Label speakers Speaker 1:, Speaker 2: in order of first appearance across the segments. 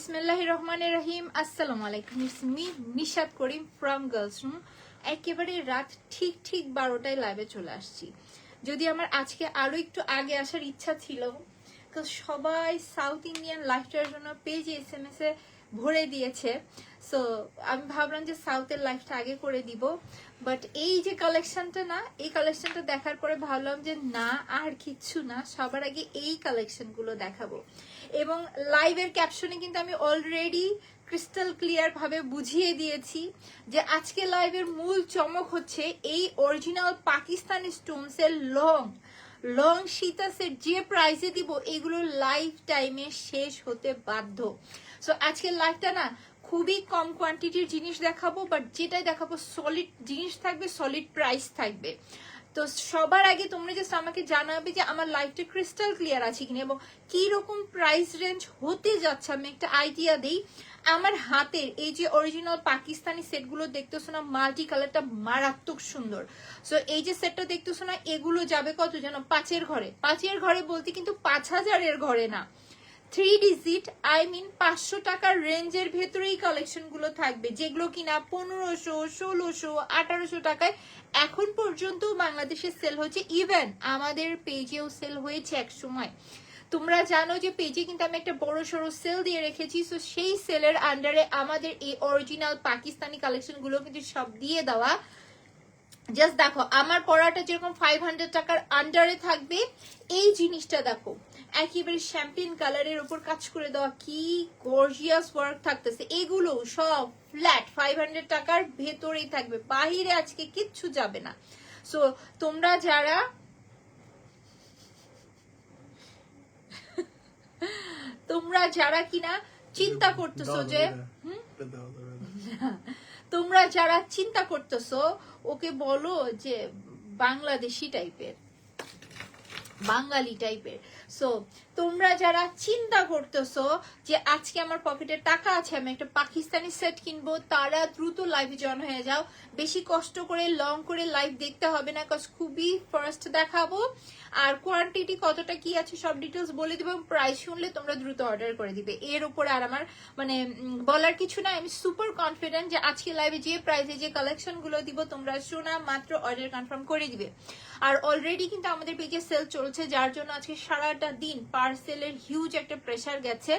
Speaker 1: বিসমিল্লাহির রহমানির রহিম। আসসালামু আলাইকুম। It's me Nishat Karim from girls room. একেবারে রাত ঠিক 12টায় লাইভে চলে আসছি। যদি আমার আজকে আরো একটু আগে আসার ইচ্ছা ছিল, কারণ সবাই সাউথ ইন্ডিয়ান লাইফটার জন্য পেজে SMS এ ভরে দিয়েছে। সো আমি ভাবলাম যে সাউথের লাইফটা আগে করে দিব, বাট এই যে কালেকশনটা না, এই কালেকশনটা দেখার পরে ভাবলাম যে না, আর কিচ্ছু না, সবার আগে এই কালেকশনগুলো দেখাবো। এবং লাইভের ক্যাপশনে কিন্তু আমি অলরেডি ক্রিস্টাল ক্লিয়ার ভাবে বুঝিয়ে দিয়েছি যে আজকে লাইভের মূল চমক হচ্ছে এই অরিজিনাল পাকিস্তানি স্টোনস এর লং সীতা সেট যে প্রাইসে দিব, এগুলো লাইফ টাইমে শেষ হতে বাধ্য। সো আজকের লাইভটা না খুবই কম কোয়ান্টিটির জিনিস দেখাবো, বাট যেটাই দেখাবো সলিড জিনিস থাকবে, সলিড প্রাইস থাকবে। তো সবার আগে তোমরা জাস্ট আমাকে জানাবে যে আমার লাইফটা ক্রিস্টাল ক্লিয়ার আছে কিনা এবং কি রকম প্রাইস রেঞ্জ হতে যাচ্ছে। আমি একটা আইডিয়া দেই। আমার হাতের এই যে অরিজিনাল পাকিস্তানি সেটগুলো দেখতেছো না, মাল্টি কালারটা মারাত্মক সুন্দর। সো এই যে সেটটা দেখতেছো না, এগুলো যাবে কত জানো? 5-এর ঘরে। 5-এর ঘরে বলতে কিন্তু 5000-এর ঘরে না, 3 ডিজিট, আই মিন 500 টাকার রেঞ্জের ভেতরেই কালেকশন গুলো থাকবে, যেগুলো কিনা 1500, 1600, 1800 টাকায় এখন পর্যন্ত বাংলাদেশে সেল হচ্ছে। ইভেন আমাদের পেজেও সেল হয়েছে এক সময়। তোমরা জানো যে পেজে কিন্তু আমি একটা বড় সড়ো সেল দিয়ে রেখেছি। সো সেই সেলের আন্ডারে আমাদের এই অরিজিনাল পাকিস্তানি কালেকশন গুলো কিন্তু সব দিয়ে দেওয়া। জাস্ট দেখো আমার পড়াটা যেরকম 500 টাকার আন্ডারে থাকবে, এই জিনিসটা দেখো একেবারে শ্যাম্পেন কালারের উপর কাজ করে দেওয়া, কি গর্জিয়াস ওয়ার্ক থাকতেছে। এগুলো সব ফ্ল্যাট 500 টাকার ভেতরেই থাকবে, বাহিরে আজকে কিচ্ছু যাবে না। সো তোমরা যারা কিনা চিন্তা করতেছো যে তোমরা যারা চিন্তা করতেছো, ওকে বলো যে বাংলাদেশি টাইপের, বাঙালি টাইপের। সো তোমরা যারা চিন্তা করতেছো যে আজকে আমার পকেটে টাকা আছে, আমি একটা পাকিস্তানি সেট কিনবো, তারা দ্রুত লাইভে জয়েন হয়ে যাও। বেশি কষ্ট করে লং করে লাইভ দেখতে হবে না, কজ খুবই ফার্স্ট দেখাবো। আর কোয়ান্টিটি কতটা কি আছে সব ডিটেলস বলে দিব, প্রাইস শুনলে তোমরা দ্রুত অর্ডার করে দিবে। এর উপরে আর আমার মানে বলার কিছু না। আমি সুপার কনফিডেন্ট যে আজকে লাইভে যে প্রাইসে যে কালেকশন গুলো দিব, তোমরা শোনা মাত্র অর্ডার কনফার্ম করে দিবে। আর অলরেডি কিন্তু আমাদের পেজে সেল চলছে, যার জন্য আজকে সারাটা দিন পার্সেলের হিউজ একটা প্রেসার গেছে।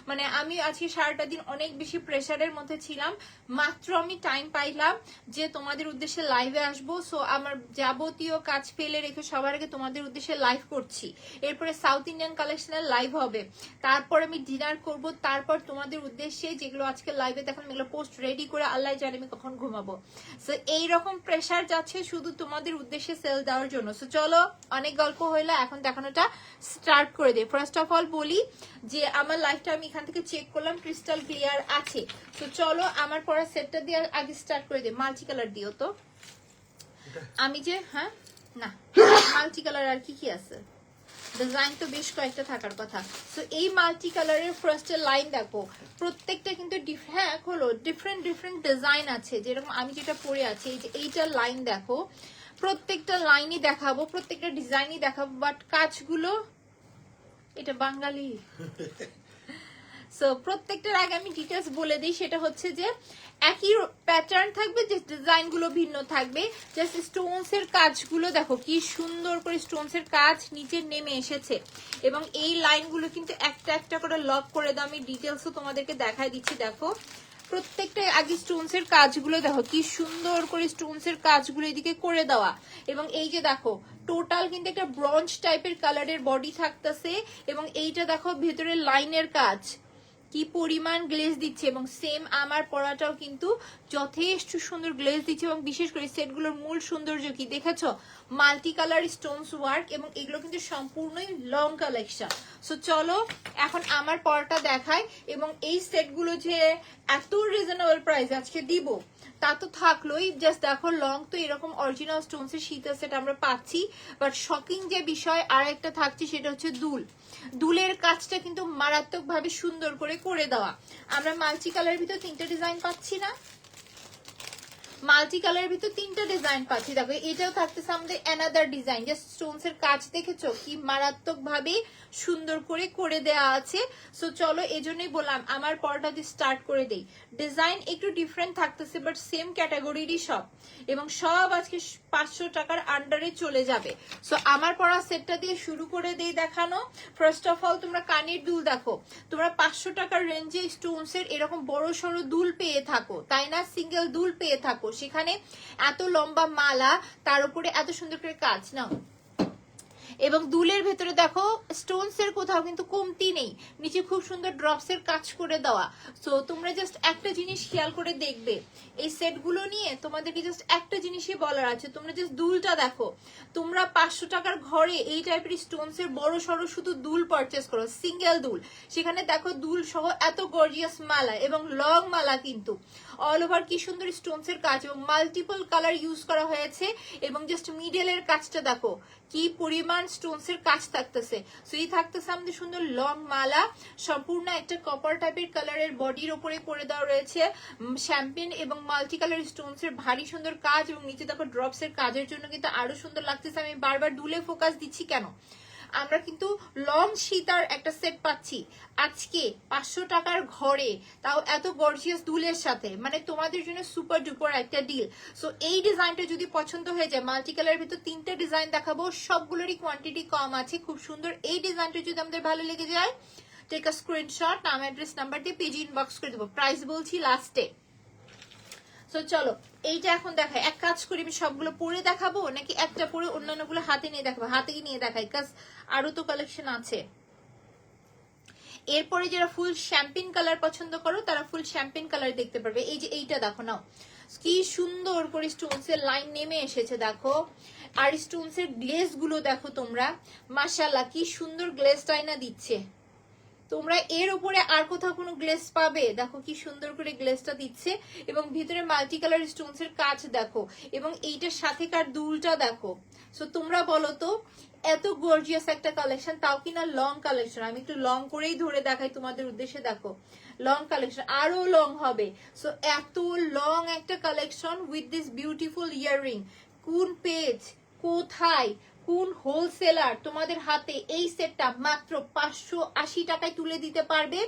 Speaker 1: মানে আমি আজকে সারাটা দিন অনেক বেশি প্রেসারের মধ্যে ছিলাম। মাত্র আমি টাইম পাইলাম যে তোমাদের উদ্দেশ্যে লাইভে আসবো। সো আমার যাবতীয় কাজ ফেলে রেখে সবার আগে তোমাদের উদ্দেশ্যে লাইভ করছি। এরপরে সাউথ ইন্ডিয়ান কালেকশনের লাইভ হবে, তারপর আমি ডিনার করব, তারপর তোমাদের উদ্দেশ্যে যেগুলো আজকে লাইভে দেখালাম এগুলো পোস্ট রেডি করে আল্লাহ জানে আমি কখন ঘুমাবো। সো এইরকম প্রেসার যাচ্ছে শুধু তোমাদের উদ্দেশ্যে সেল দেওয়ার জন্য। সো চলো অনেক গল্প হইলো, এখন দেখানোটা স্টার্ট করে দিই। ফার্স্ট অফ অল বলি যে আমার লাইফটা আমি এখান থেকে চেক করলাম, ক্রিস্টাল ক্লিয়ার আছে। তো চলো আমার পড়া সেটটা দিয়ে আগে স্টার্ট করে দিই। মাল্টি কালার দিও তো। আমি যে হ্যাঁ না মাল্টি কালার আর কি কি আছে, ডিজাইন তো বেশ কয়েকটা থাকার কথা। সো এই মাল্টি কালারের ফার্স্ট লাইন দেখো, প্রত্যেকটা কিন্তু হ্যাঁ হলো ডিফারেন্ট ডিজাইন আছে। যেরকম আমি যেটা পরে আছি, এই যে এইটার লাইন দেখো, প্রত্যেকটা লাইনই দেখাবো, প্রত্যেকটা ডিজাইনই দেখাবো, বাট কাজগুলো এটা বাঙালি। সো প্রত্যেকটার আগে আমি ডিটেলস বলে দিই, সেটা হচ্ছে যে একই প্যাটার্ন থাকবে, যে ডিজাইন গুলো ভিন্ন থাকবে। জাস্ট স্টোনস এর কাজগুলো দেখো কি সুন্দর করে স্টোনস এর কাজ নিচে নেমে এসেছে, এবং এই লাইনগুলো কিন্তু একটা একটা করে লক করে দাও। আমি ডিটেলসও তোমাদেরকে দেখাই দিচ্ছি। দেখো প্রত্যেকটা আগে স্টোনস এর কাজগুলো দেখো কি সুন্দর করে স্টোনস এর কাজগুলো এদিকে করে দেওয়া। এবং এই যে দেখো টোটাল কিন্তু একটা ব্রঞ্জ টাইপের কালারের বডি থাকতেছে, এবং এইটা দেখো ভেতরে লাইনের কাজ কি পরিমাণ গ্লেজ দিচ্ছে, এবং সেম আমার পরাটাও কিন্তু যথেষ্ট সুন্দর গ্লেজ দিচ্ছে। এবং বিশেষ করে সেটগুলোর মূল সৌন্দর্য কি দেখেছো, মাল্টি কালার স্টোনস ওয়ার্ক, এবং এগুলো কিন্তু সম্পূর্ণই লং কালেকশন। সো চলো এখন আমার পরাটা দেখাই। এবং এই সেটগুলো যে এত রিজনেবল প্রাইস আজকে দিব তা তো থাকলোই, জাস্ট দেখো লং তো এরকম অরিজিনাল স্টোনস এর শীতের সেট আমরা পাচ্ছি, বাট শকিং যে বিষয় আর একটা থাকছে সেটা হচ্ছে দুলের কাজটা কিন্তু মারাত্মক ভাবে সুন্দর করে দেওয়া। আমরা মাল্টি কালারের ভিতর 3টে ডিজাইন পাচ্ছি না, মাল্টি কালারের ভিতর 3টা ডিজাইন পাচ্ছি। দেখো এটাও থাকতেছে আমাদের অ্যানাদার ডিজাইন, জাস্ট স্টোনস এর কাজ দেখেছো কি মারাত্মক ভাবে সুন্দর করে করে দেয়া আছে। সো চলো এজন্যই বললাম আমার পরটা দিয়ে স্টার্ট করে দেই। ডিজাইন একটু ডিফারেন্ট থাকতেছে বাট সেম ক্যাটাগরিরই সব, এবং সব আজকে 500 টাকার আন্ডারে চলে যাবে। সো আমার পরা সেটটা দিয়ে শুরু করে দেই দেখানো। ফার্স্ট অফ অল তোমরা কানের দুল দেখো, তোমরা 500 টাকার রেঞ্জে স্টোনস এর এরকম বড় সড়ো দুল পেয়ে থাকো, তাই না? সিঙ্গেল দুল পেয়ে থাকো, সেখানে এত লম্বা মালা, তার উপরে এত সুন্দর করে কাজ নাও। এবং দুলের ভেতরে দেখো স্টোনস এর কোথাও কিন্তু কমতি নেই, নিচে খুব সুন্দর ড্রপস এর কাজ করে দেওয়া। সো তোমরা জাস্ট একটা জিনিস খেয়াল করে দেখবে, এই সেট গুলো নিয়ে তোমাদেরকে জাস্ট একটা জিনিসই বলার আছে, তোমরা জাস্ট দুলটা দেখো। তোমরা 500 টাকার ঘরে এই টাইপের স্টোনস এর বড় সড়ো শুধু দুল পারচেস করো, সিঙ্গেল দুল, সেখানে দেখো দুল সহ এত গর্জিয়াস মালা এবং লং মালা, কিন্তু অল ওভার কি সুন্দর স্টোনস এর কাজ এবং মাল্টিপল কালার ইউজ করা হয়েছে। এবং জাস্ট মিডলের কাজটা দেখো কি পরিমাণ স্টোনস এর কাজ থাকতেছে। সো এই থাকতেছে আমাদের সুন্দর লং মালা, সম্পূর্ণ একটা কপার টাইপের কালারের বডির উপরে করে দেওয়া রয়েছে শ্যাম্পেন এবং মাল্টি কালার স্টোনস এর ভারী সুন্দর কাজ, এবং নিচে দেখো ড্রপস এর কাজের জন্য কিন্তু আরো সুন্দর লাগতেছে। আমি বারবার দুলে ফোকাস দিচ্ছি কেন, আমরা কিন্তু লং সীতার একটা সেট পাচ্ছি আজকে 500 টাকার ঘরে, তাও এত গর্জিয়াস দুলের সাথে, মানে তোমাদের জন্য সুপার ডুপার একটা ডিল। সো এই ডিজাইনটা যদি পছন্দ হয়ে যায়, মাল্টি কালারের ভিতর 3টে ডিজাইন দেখাবো, সবগুলোরই কোয়ান্টিটি কম আছে, খুব সুন্দর। এই ডিজাইনটা যদি আমাদের ভালো লেগে যায়, টেক আ স্ক্রিনশট, নাম অ্যাড্রেস নাম্বার দিয়ে পেজ ইনবক্স করে দেবো, প্রাইস বলছি লাস্টে। সো চলো এইটা এখন দেখাই, এক কাজ করি আমি সবগুলো পরে দেখাবো নাকি একটা পরে অন্যান্যগুলো হাতে নিয়ে দেখাবো? হাতে নিয়ে দেখাই, কাজ আরো তো কালেকশন আছে। এরপরে যারা ফুল শ্যাম্পেন কালার পছন্দ করো তারা ফুল শ্যাম্পেন কালার দেখতে পারবে। এই যে এইটা দেখো নাও, কি সুন্দর করে স্টোনস এর লাইন নেমে এসেছে দেখো, আর স্টোনস এর গ্লেজ গুলো দেখো তোমরা, মাশাআল্লাহ কি সুন্দর গ্লেজ টাইনা দিচ্ছে। তোমরা এর উপরে আর কোথাও কোনো গ্লেজ পাবে? দেখো কি সুন্দর করে গ্লেজটা দিচ্ছে, এবং ভিতরে মাল্টি কালার স্টোনস এর কাজ দেখো, এবং এইটার সাথে কার দুলটা দেখো। সো তোমরা বলো তো, এত গর্জিয়াস একটা কালেকশন, তাও কিনা লং কালেকশন। আমি একটু লং করেই ধরে দেখাই তোমাদের উদ্দেশ্যে, দেখো লং কালেকশন, আরো লং হবে। সো এত লং একটা collection with this beautiful earring, কোন পেজ, কোথায়, কোন হোলসেলার তোমাদের হাতে এই সেটটা মাত্র 580 টাকায় তুলে দিতে পারবে?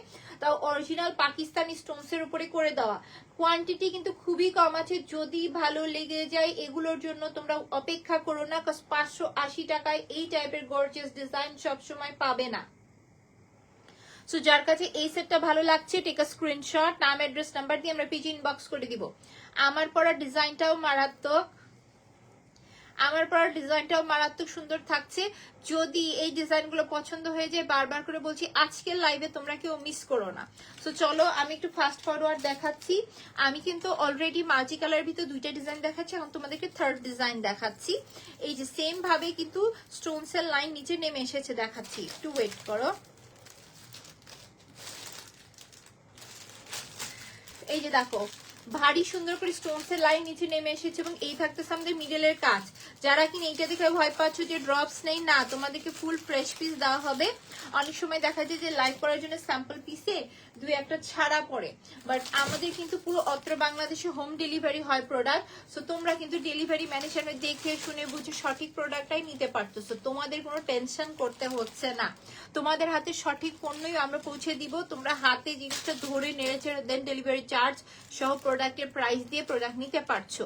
Speaker 1: তাও অরিজিনাল পাকিস্তানি স্টোনস এর উপরে করে দেওয়া, কোয়ান্টিটি কিন্তু খুবই কম আছে। যদি ভালো লেগে যায় এগুলোর জন্য তোমরা অপেক্ষা করো না, 580 টাকায় এই টাইপের গর্জিয়াস ডিজাইন সবসময় পাবে না। সো যার কাছে এই সেটটা ভালো লাগছে, টেক আ স্ক্রিনশট, নাম অ্যাড্রেস নাম্বার দিয়ে আমরা পেজ ইনবক্স করে দিব। আমার পরা ডিজাইনটাও মারাত্মক, আমার পরা ডিজাইনটাও মারাত্মক সুন্দর থাকছে। যদি এই ডিজাইনগুলো পছন্দ হয়ে যায়, বারবার করে বলছি আজকের লাইভে তোমরা কেউ মিস করো না। সো চলো আমি একটু ফাস্ট ফরওয়ার্ড দেখাচ্ছি। আমি কিন্তু অলরেডি মাল্টি কালারের ভিতর 2টা ডিজাইন দেখাচ্ছি, এখন তোমাদেরকে থার্ড ডিজাইন দেখাচ্ছি। এই যে সেম ভাবে কিন্তু স্টোনস এর লাইন নিচে নেমে এসেছে, দেখাচ্ছি, একটু ওয়েট করো। এই যে দেখো ভারী সুন্দর করে স্টোনস এর লাইন নিচে নেমে এসেছে, এবং এই থাকতেছে আমাদের মিডলের কাজ। যারা কিনা এইটা দেখে ভয় পাচ্ছ যে ড্রপস নেই, না, তোমাদেরকে ফুল ফ্রেশ পিস দেওয়া হবে। অনেক সময় দেখা যায় যে লাইভ করার জন্য স্যাম্পল পিসে 2-1টা ছাড়া পড়ে, বাট আমাদের কিন্তু পুরো অত্র বাংলাদেশে হোম ডেলিভারি হয় প্রোডাক্ট। সো তোমরা কিন্তু ডেলিভারি ম্যানেজারে দেখে শুনে বুঝে সঠিক প্রোডাক্টটাই নিতে পারতেছো, তোমাদের কোনো টেনশন করতে হচ্ছে না। তোমাদের হাতে সঠিক পণ্যই আমরা পৌঁছে দিব, তোমরা হাতে জিনিসটা ধরে নেড়েছে দেন ডেলিভারি চার্জ সহ প্রোডাক্টের প্রাইস দিয়ে প্রোডাক্ট নিতে পারছো।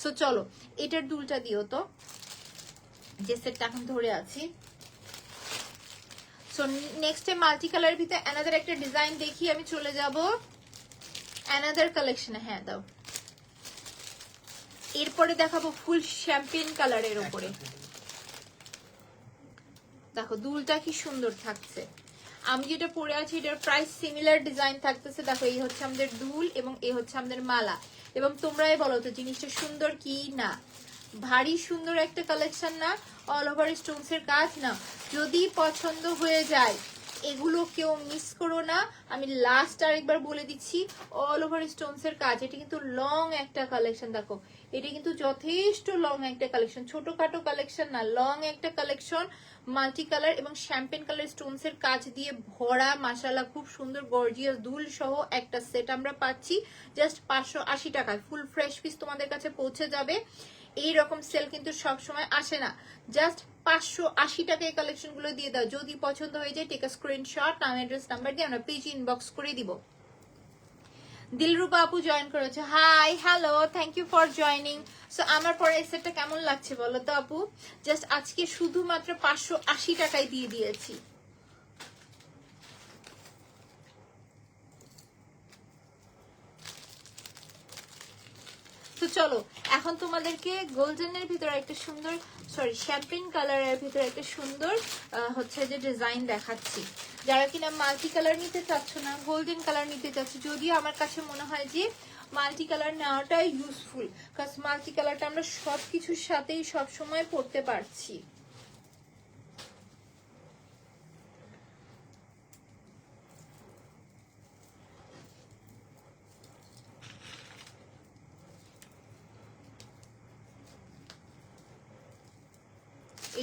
Speaker 1: সো চলো এটার দুলটা দিও তো, যে সেটটা এখন ধরে আছি। সো নেক্সট মাল্টি কালারের ভিতরে অ্যানাদার একটা ডিজাইন দেখি, আমি চলে যাব অ্যানাদার কালেকশনে। হ্যাঁ দাও, এরপরে দেখাবো ফুল শ্যাম্পেন কালারের উপরে। দেখো দুলটা কি সুন্দর থাকছে। আমি যেটা পরে আছি এটার প্রাইস সিমিলার ডিজাইন থাকতেছে। দেখো এই হচ্ছে আমাদের দুল এবং এই হচ্ছে আমাদের মালা, এবং তোমরাই বলো তো জিনিসটা সুন্দর কি না? ভারী সুন্দর একটা কালেকশন না? অল ওভার স্টোনস এর কাজ না? যদি পছন্দ হয়ে যায় এগুলো কেউ মিস করো না। আমি লাস্ট আরেকবার বলে দিচ্ছি, অল ওভার স্টোনস এর কাজ। এটা কিন্তু লং একটা কালেকশন, দেখো এটা কিন্তু যথেষ্ট লং একটা কালেকশন, ছোটখাটো কালেকশন না, লং একটা কালেকশন। মাল্টি কালার এবং শ্যাম্পেন কালার স্টোনস এর কাজ দিয়ে ভরা, মাশাআল্লাহ খুব সুন্দর গর্জিয়াস দুল সহ একটা সেট আমরা পাচ্ছি জাস্ট 580 টাকায়। ফুল ফ্রেশ পিস তোমাদের কাছে পৌঁছে যাবে। এই রকম সেল কিন্তু সব সময় আসে না, জাস্ট 580 টাকায় কালেকশন গুলো দিয়ে দাও। যদি পছন্দ হয়ে যায় টেক আ স্ক্রিনশট, নাম অ্যাড্রেস নাম্বার দিয়ে আমরা পেজ ইনবক্স করে দিব। দিলরুবা আপু জয়েন করেছে, hi hello, thank you for joining. So আমার পরে এই সেটটা কেমন লাগছে বলো তো আপু? জাস্ট আজকে শুধুমাত্র 580 টাকায় দিয়ে দিয়েছি। তো চলো এখন তোমাদেরকে গোল্ডেনের ভিতরে একটা সুন্দর, সরি শ্যাম্পেন কালারের ভিতরে একটা সুন্দর হচ্ছে যে ডিজাইন দেখাচ্ছি। যারা কিনা মাল্টি কালার নিতে চাচ্ছ না, গোল্ডেন কালার নিতে চাচ্ছ, যদিও আমার কাছে মনে হয় যে মাল্টি কালার নেওয়াটাই ইউজফুল, কারণ মাল্টি কালারটা আমরা সব কিছুর সাথেই সবসময় পড়তে পারছি।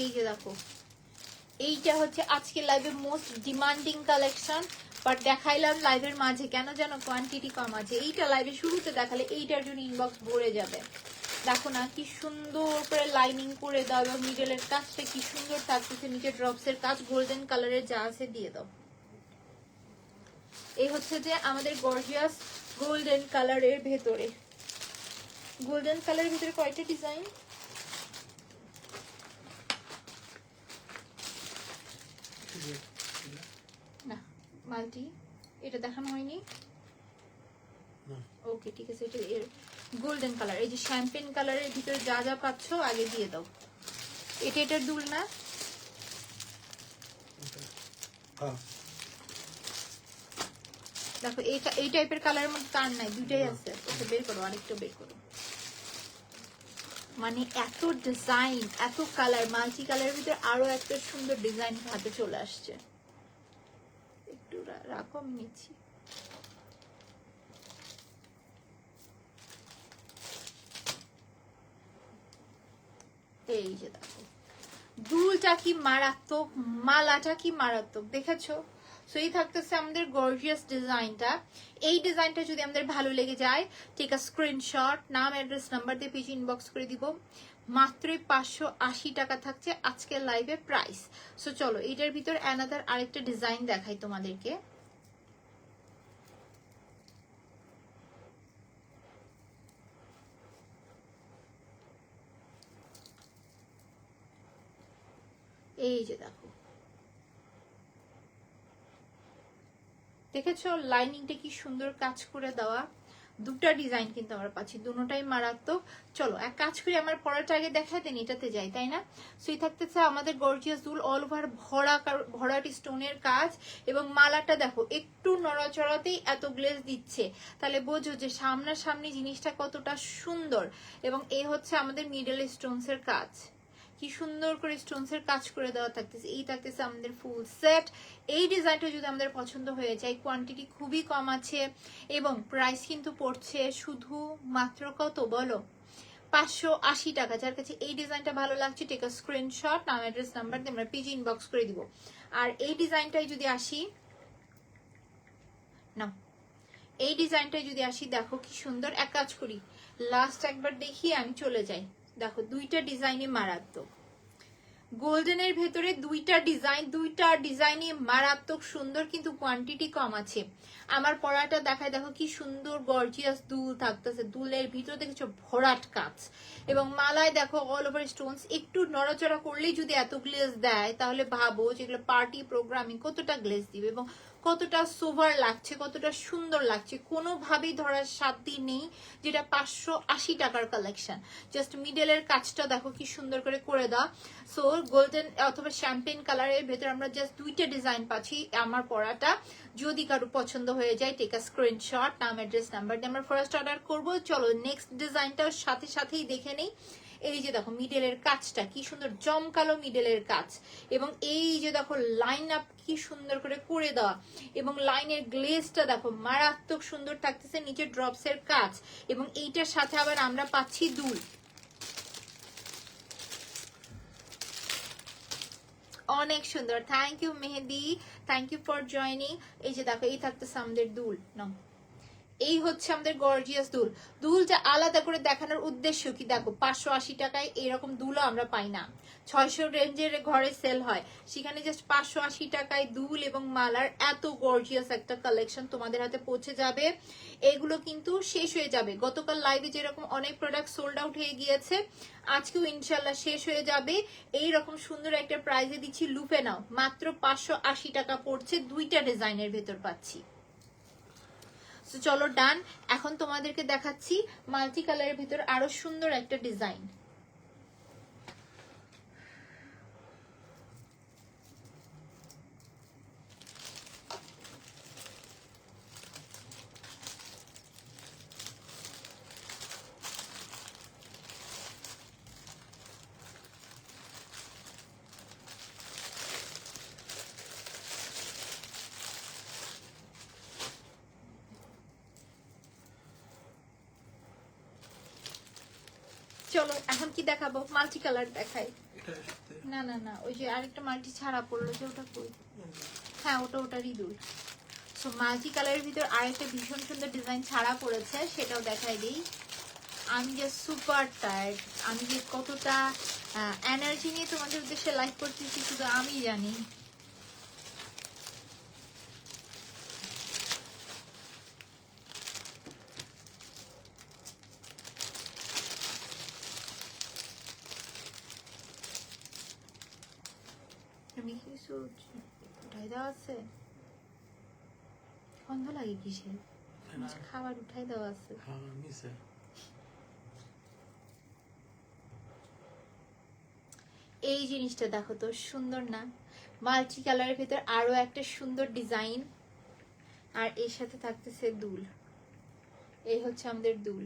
Speaker 1: এই যে দেখো, এইটা হচ্ছে আজকে লাইভের মোস্ট ডিমান্ডিং কালেকশন, বাট দেখাইলাম লাইভের মাঝে কেন যেন কোয়ান্টিটি কম আছে। এইটা লাইভে শুরুতে দেখালে এইটার জন্য ইনবক্স ভরে যাবে। দেখো না কি সুন্দর করে লাইনিং করে দাও, এবং মিডলের কাজটা কি সুন্দর থাকতেছে, নিচে ড্রপস এর কাজ গোল্ডেন কালারের যা আছে দিয়ে দাও। এই হচ্ছে যে আমাদের গর্জিয়াস গোল্ডেন কালারের ভেতরে, গোল্ডেন কালারের ভিতরে কয়টা ডিজাইন, না মাল্টি এটা দেখানো হয়নি। ওকে ঠিক আছে, এটা এর গোল্ডেন কালার। এই যে শ্যাম্পেন কালারের ভিতরে যা যা পাচ্ছ আগে দিয়ে দাও। এটা এটার দুল না, দেখো এইটা এই টাইপের কালারের মধ্যে তার নাই, দুইটাই আছে। ওকে বের করো, আরেকটা বের করো। মানে এত ডিজাইন, এত কালার, মাল্টি কালারের ভিতরে আরো একটা সুন্দর ডিজাইন হাতে চলে আসছে। একটু রাখো, আমি নিচ্ছি। এই যে দেখো দুলটা কি মারাত্মক, মালাটা কি মারাত্মক, দেখেছো? সো এই থাকতেছে আমাদের গর্জিয়াস ডিজাইনটা। এই ডিজাইনটা যদি আমাদের ভালো লেগে যায়, টেক আ স্ক্রিনশট, নাম অ্যাড্রেস নাম্বার দিয়ে পেজ ইনবক্স করে দিব। মাত্রই 580 টাকা থাকছে আজকের লাইভে প্রাইস। সো চলো এটার ভিতর অ্যানাদার আরেকটা ডিজাইন দেখাই তোমাদেরকে। এই যে দেখো, দেখেছো লাইনিংটা কি সুন্দর কাজ করে দেওয়া। দুটা ডিজাইন কিন্তু আমরা পাচ্ছি, দুটোটাই মারাত্মক। চলো এক কাজ করি, আমার পরাটা আগে দেখাই দেন, এটাতে যাই, তাই না? সুই থাকতেছে আমাদের গর্জিয়াস দুল, অল ওভার ভরাটি স্টোনের কাজ, এবং মালাটা দেখো একটু নড়াচড়াতেই এত গ্লেজ দিচ্ছে, তাহলে বোঝো যে সামনাসামনি জিনিসটা কতটা সুন্দর। এবং এই হচ্ছে আমাদের মিডল স্টোনস এর কাজ, কি সুন্দর করে স্টোনস এর কাজ করে দেওয়া থাকতেছে। এই থাকতেছে আমাদের ফুল সেট। এই ডিজাইনটা যদি আমাদের পছন্দ হয়ে যায়, কোয়ান্টিটি খুবই কম আছে, এবং প্রাইস কিন্তু পড়ছে শুধু মাত্র কত বলো, 580 টাকা। যার কাছে এই ডিজাইনটা ভালো লাগছে, টেক আ স্ক্রিনশট, নাম অ্যাড্রেস নাম্বার দিয়ে আমরা পেজ ইনবক্স করে দিব। আর এই ডিজাইনটাই যদি আসি না, এই ডিজাইনটাই যদি আসি, দেখো কি সুন্দর। এক কাজ করি, লাস্ট একবার দেখিয়ে আমি চলে যাই। দেখো দুইটা ডিজাইনই মারাত্মক, গোল্ডেনের ভেতরে দুইটা ডিজাইনই মারাত্মক সুন্দর, কিন্তু কোয়ান্টিটি কম আছে। আমার পরাটা দেখায়, দেখো কি সুন্দর গর্জিয়াস দুল থাকতেছে, দুলের ভিতরে দেখেছো ভরাট কাজ, এবং মালায় দেখো অল ওভার স্টোনস। একটু নড়াচড়া করলেই যদি এত গ্লেজ দেয়, তাহলে ভাবো যেগুলো পার্টি প্রোগ্রামিং কতটা গ্লেজ দিবে, এবং কতটা সোভার লাগছে, কতটা সুন্দর লাগছে। কোনোভাবেই ধরার সাধ্যি নেই যেটা 580 টাকার কালেকশন। জাস্ট মিডলের কাজটা দেখো কি সুন্দর করে করে দাও। সো গোল্ডেন অথবা শ্যাম্পেন কালারের ভেতরে আমরা জাস্ট দুইটা ডিজাইন পাচ্ছি। আমার পরাটা যদি কারো পছন্দ হয়ে যায়, টেক আ স্ক্রিনশট, নাম অ্যাড্রেস নাম্বার দিয়ে আমরা ফার্স্ট অর্ডার করবো। চলো নেক্সট ডিজাইনটাও সাথে সাথেই দেখে নেই। এই যে দেখো মিডলের কাজটা কি সুন্দর জমকালো মিডলের কাজ, এবং এই যে দেখো লাইন আপ কি সুন্দর করে করে দেওয়া, এবং লাইনের গ্লেজটা দেখো মারাত্মক সুন্দর থাকতেছে, নিচে ড্রপস এর কাজ, এবং এইটার সাথে আবার আমরা পাচ্ছি দুল। অনেক সুন্দর, thank you Mehedi, thank you for joining. এই যে দেখো এই থাকতেছে আমাদের দুল না, এই হচ্ছে আমাদের গর্জিয়াস দুল। দুলটা আলাদা করে দেখানোর উদ্দেশ্য কি, দেখো 580 টাকায় এরকম দুলও আমরা পাই না, 600 রেঞ্জের ঘরে সেল হয়, সেখানে জাস্ট 580 টাকায় দুল এবং মালার এত গর্জিয়াস একটা কালেকশন তোমাদের হাতে পৌঁছে যাবে। এগুলো কিন্তু শেষ হয়ে যাবে, গতকাল লাইভে যেরকম অনেক প্রোডাক্ট সোল্ড আউট হয়ে গিয়েছে, আজকেও ইনশাল্লাহ শেষ হয়ে যাবে। এই রকম সুন্দর একটা প্রাইজে দিচ্ছি, লুপে নাও, মাত্র 580 টাকা পড়ছে, দুইটা ডিজাইনের ভেতর পাচ্ছি। চলো ডান। এখন তোমাদেরকে দেখাচ্ছি মাল্টি কালারের ভিতর আরো সুন্দর একটা ডিজাইন। চলো এখন কি দেখাবো, মাল্টি কালার দেখাই। না না না, ওই যে আরেকটা মাল্টি ছাড়া পড়লো যে, ওটা কই? হ্যাঁ ওটারই দুল। সো মাল্টি কালারের ভিতর আরেকটা ভীষণ সুন্দর ডিজাইন ছাড়া পড়েছে, সেটাও দেখাই দিই। আমি যে সুপার টায়ার্ড, আমি যে কতটা এনার্জি নিয়ে তোমাদের উদ্দেশ্যে লাইভ করতেছি শুধু আমি জানি। আমি কিছু উঠাই দেওয়া আছে, গন্ধ লাগে কিসের? খাবার উঠাই দেওয়া আছে। এই জিনিসটা দেখো তো সুন্দর না, মাল্টি কালারের ভিতর আরো একটা সুন্দর ডিজাইন, আর এর সাথে থাকতেছে দুল। এই হচ্ছে আমাদের দুল,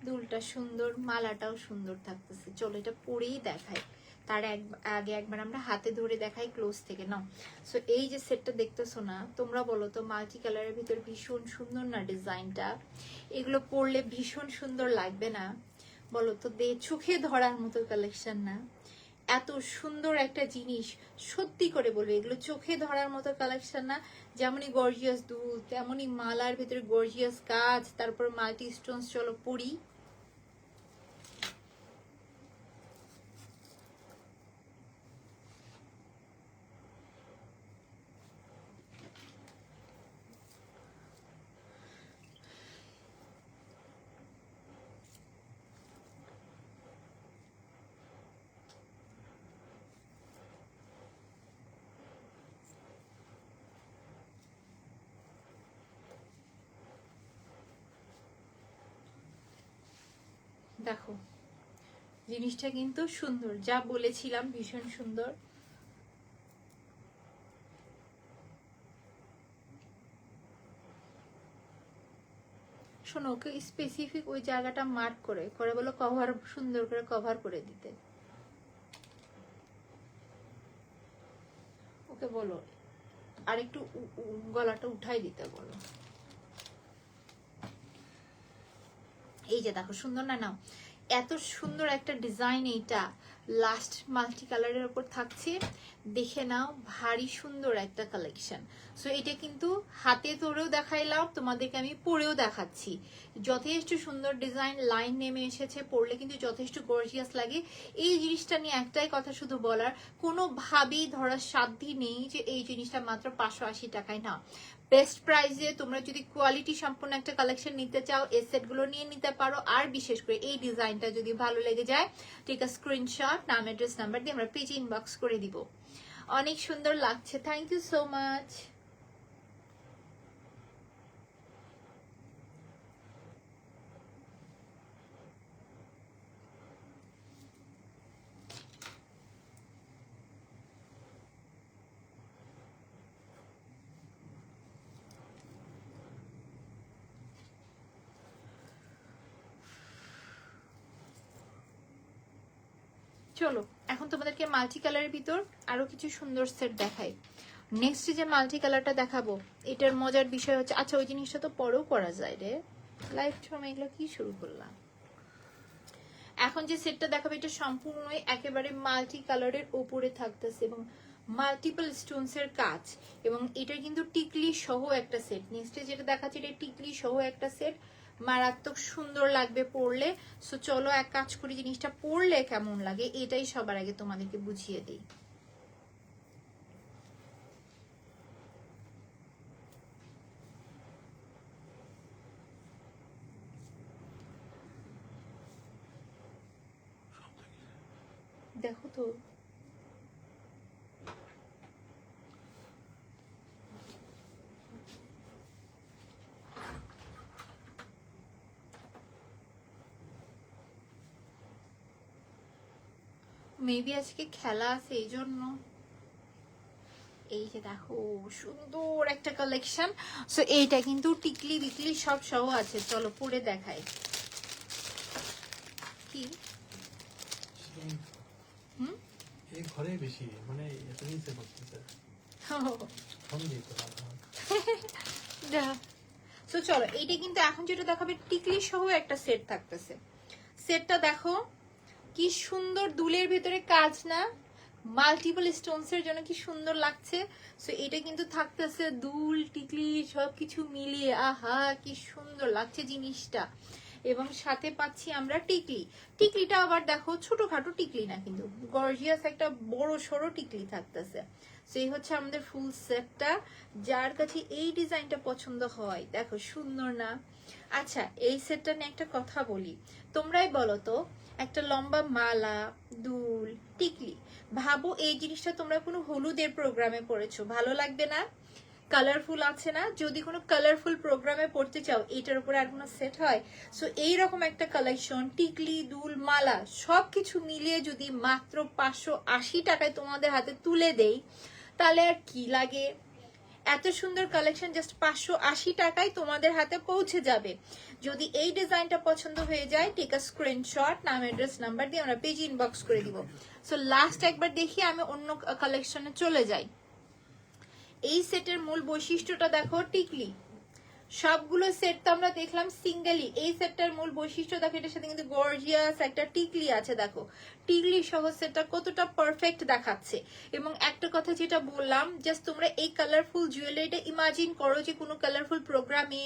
Speaker 1: দুলটা সুন্দর, মালাটাও সুন্দর থাকতেছে। চলো এটা পরেই দেখাই, তার আগে একবার আমরা হাতে ধরে দেখাই ক্লোজ থেকে নাও। সো এই যে সেটটা দেখতেছো না, তোমরা বলো তো মাল্টি কালারের ভিতর ভীষণ সুন্দর না ডিজাইনটা? এগুলো পরলে ভীষণ সুন্দর লাগবে না বলো তো? চোখে ধরার মতো কালেকশন না? এত সুন্দর একটা জিনিস, সত্যি করে বলবো এগুলো চোখে ধরার মতো কালেকশন না? যেমনই গর্জিয়াস দুল, তেমনই মালার ভিতরে গর্জিয়াস কাজ, তারপর মাল্টি স্টোনস। চলো পরি। দেখো জিনিসটা কিন্তু সুন্দর, যা বলেছিলাম ভীষণ সুন্দর। শোনো, ওকে স্পেসিফিক ওই জায়গাটা মার্ক করে করে বলো কভার, সুন্দর করে কভার করে দিতে। ওকে বলো আর একটু গলাটা উঠাই দিতে বলো। এই যে দেখো সুন্দর না? নাও, এত সুন্দর একটা ডিজাইন, এইটা লাস্ট মাল্টি কালারের উপর থাকছে, দেখে নাও, ভারী সুন্দর একটা কালেকশন। সো এটা কিন্তু হাতে ধরেও দেখাইলাম, তোমাদেরকে আমি পরেও দেখাচ্ছি। যথেষ্ট সুন্দর ডিজাইন, লাইন নেমে এসেছে, পরলে কিন্তু যথেষ্ট গর্জিয়াস লাগে। এই জিনিসটা নিয়ে একটাই কথা শুধু বলার, কোনোভাবেই ধরার সাধ্যই নেই যে এই জিনিসটা মাত্র 580 টাকায় না। বেস্ট প্রাইসে তোমরা যদি কোয়ালিটি সম্পন্ন একটা কালেকশন নিতে চাও, এই সেটগুলো নিয়ে নিতে পারো। আর বিশেষ করে এই ডিজাইনটা যদি ভালো লেগে যায়, টেক আ স্ক্রিনশট, নাম অ্যাড্রেস নাম্বার দিয়ে আমরা পেজ ইনবক্স করে দিব। অনেক সুন্দর লাগছে, থ্যাংক ইউ সো মাচ। চলো এখন তোমাদেরকে মাল্টি কালারের ভিতর আরো কিছু সুন্দর সেট দেখাই। নেক্সট যে মাল্টি কালারটা দেখাবো, এটার মজার বিষয় হচ্ছে, আচ্ছা ওই জিনিসটা তো পরেও করা যায় রে, লাইভ সময় এগুলো কি শুরু করলাম। এখন যে সেটটা দেখাবো এটা সম্পূর্ণই একেবারে মাল্টি কালারের উপরে থাকতেছে এবং মাল্টিপল স্টোনস এর কাজ, এবং এটা কিন্তু টিকলি সহ একটা সেট। নেক্সটে যেটা দেখাচ্ছে এটা টিকলি সহ একটা সেট, মারাত্মক সুন্দর লাগবে পরলে। সো চলো এক কাজ করি, জিনিসটা পরলে কেমন লাগে এটাই সবার আগে তোমাদেরকে বুঝিয়ে দিই। দেখো তো মেবি আজকে খেলা আছে এই জন্য। এই যে দেখো সুন্দর একটা কালেকশন। সো এইটা কিন্তু টিকলি বিকলি সব সহ আছে, চলো পরে দেখাই। কি
Speaker 2: এই ঘরে বেশি মানে এত নিচে করতেছে ফোন দিয়ে তো
Speaker 1: সো চলো এইটা কিন্তু এখন যেটা দেখাবে টিকলি সহ একটা সেট থাকতেছে। সেটটা দেখো কি সুন্দর, দুলের ভিতরে কাজ না, মাল্টিপল স্টোনস এর জন্য কি সুন্দর লাগছে। সো এটা কিন্তু থাকতেছে দুল টিকলি সবকিছু মিলিয়ে, আহা কি সুন্দর লাগছে জিনিসটা। এবং সাথে পাচ্ছি আমরা টিকলি। টিকলিটা আবার দেখো ছোটখাটো টিকলি না, কিন্তু গর্জিয়াস একটা বড় সড়ো টিকলি থাকতেছে। সেই হচ্ছে আমাদের ফুল সেটটা। যার কাছে এই ডিজাইনটা পছন্দ হয়, দেখো সুন্দর না। আচ্ছা এই সেটটা নিয়ে একটা কথা বলি, তোমরাই বলো তো, একটা লম্বা মালা, দুল, টিকলি, ভাবো এই জিনিসটা তোমরা কোনো হলুদের প্রোগ্রামে পড়েছো, ভালো লাগবে না? কালারফুল আছে না? যদি কোনো কালারফুল প্রোগ্রামে পড়তে চাও এটার উপরে আর কোনো সেট হয়? সো এইরকম একটা কালেকশন টিকলি দুল মালা সবকিছু মিলিয়ে যদি মাত্র 580 টাকায় তোমাদের হাতে তুলে দেই, তাহলে আর কি লাগে? এত সুন্দর কালেকশন জাস্ট 580 টাকায় তোমাদের হাতে পৌঁছে যাবে। যদি এই ডিজাইনটা পছন্দ হয়ে যায়, টেক আ স্ক্রিনশট, নাম অ্যাড্রেস নাম্বার দিয়ে আমরা পেজ ইনবক্স করে দিব। সো লাস্ট একবার দেখি, আমি অন্য কালেকশনে চলে যাই। এই সেটের মূল বৈশিষ্ট্যটা দেখো, টিকলি সবগুলো সেট তো আমরা দেখলাম সিঙ্গেলি, এই সেটটার মূল বৈশিষ্ট্য দেখো, এটার সাথে কিন্তু গর্জিয়াস একটা টিকলি আছে। দেখো টিকলি সহ সেটটা কতটা পারফেক্ট দেখাচ্ছে। এবং একটা কথা যেটা বললাম, জাস্ট তোমরা এই কালারফুল জুয়েলারিটা ইমাজিন করো যে কোনো কালারফুল প্রোগ্রামে,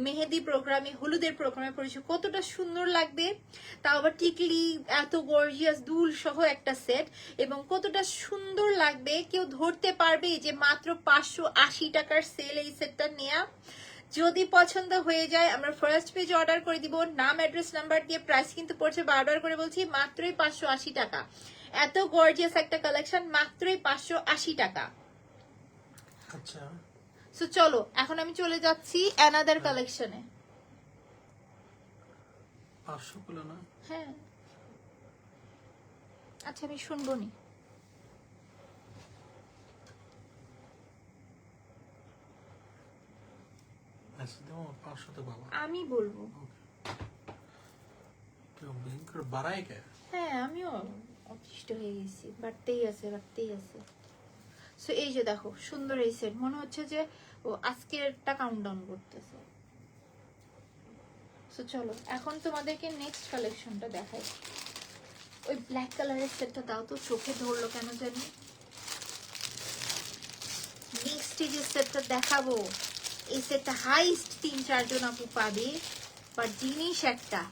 Speaker 1: মেহেদি প্রোগ্রামে, হলুদের প্রোগ্রামে পড়েছো, কতটা সুন্দর লাগবে। তাও আবার টিকলি এত গর্জিয়াস দুল সহ একটা সেট, এবং কতটা সুন্দর লাগবে। কেউ ধরতে পারবে যে মাত্র 580 টাকার সেল এই সেটটা নেয়া? যদি পছন্দ হয়ে যায় আমরা ফার্স্ট পেজ অর্ডার করে দিব, নাম অ্যাড্রেস নাম্বার দিয়ে। প্রাইস কিন্তু পড়ছে বারবার করে বলছি মাত্রই 580 টাকা। এত গর্জিয়াস একটা কালেকশন মাত্রই 580 টাকা।
Speaker 2: আচ্ছা
Speaker 1: সো চলো এখন আমি চলে যাচ্ছি অ্যানাদার কালেকশনে।
Speaker 2: 500 গুলো না?
Speaker 1: হ্যাঁ আচ্ছা আমি শুনবো নি।
Speaker 2: আচ্ছা দাও 500 তো বাবা
Speaker 1: আমি বলবো।
Speaker 2: কেউ ভয়ঙ্কর বাড়ায় কে?
Speaker 1: হ্যাঁ আমিও অতিষ্ঠ হয়ে গেছি, বাড়তেই আছে বাড়তেই আছে। সো এই যে দেখো সুন্দর এই সেট, মনে হচ্ছে যে ও আজকেরটা কাউন্টডাউন করতেছে। সো চলো এখন তোমাদেরকে নেক্সট কালেকশনটা দেখাই। ওই ব্ল্যাক কালারের সেটটা দাও তো, চোখে ধরলো কেন জানি। নেক্সট যে সেটটা দেখাবো, এই সেটটা হাইস্ট 3-4 জন আপু পাবে, বাট জিনিস একটা।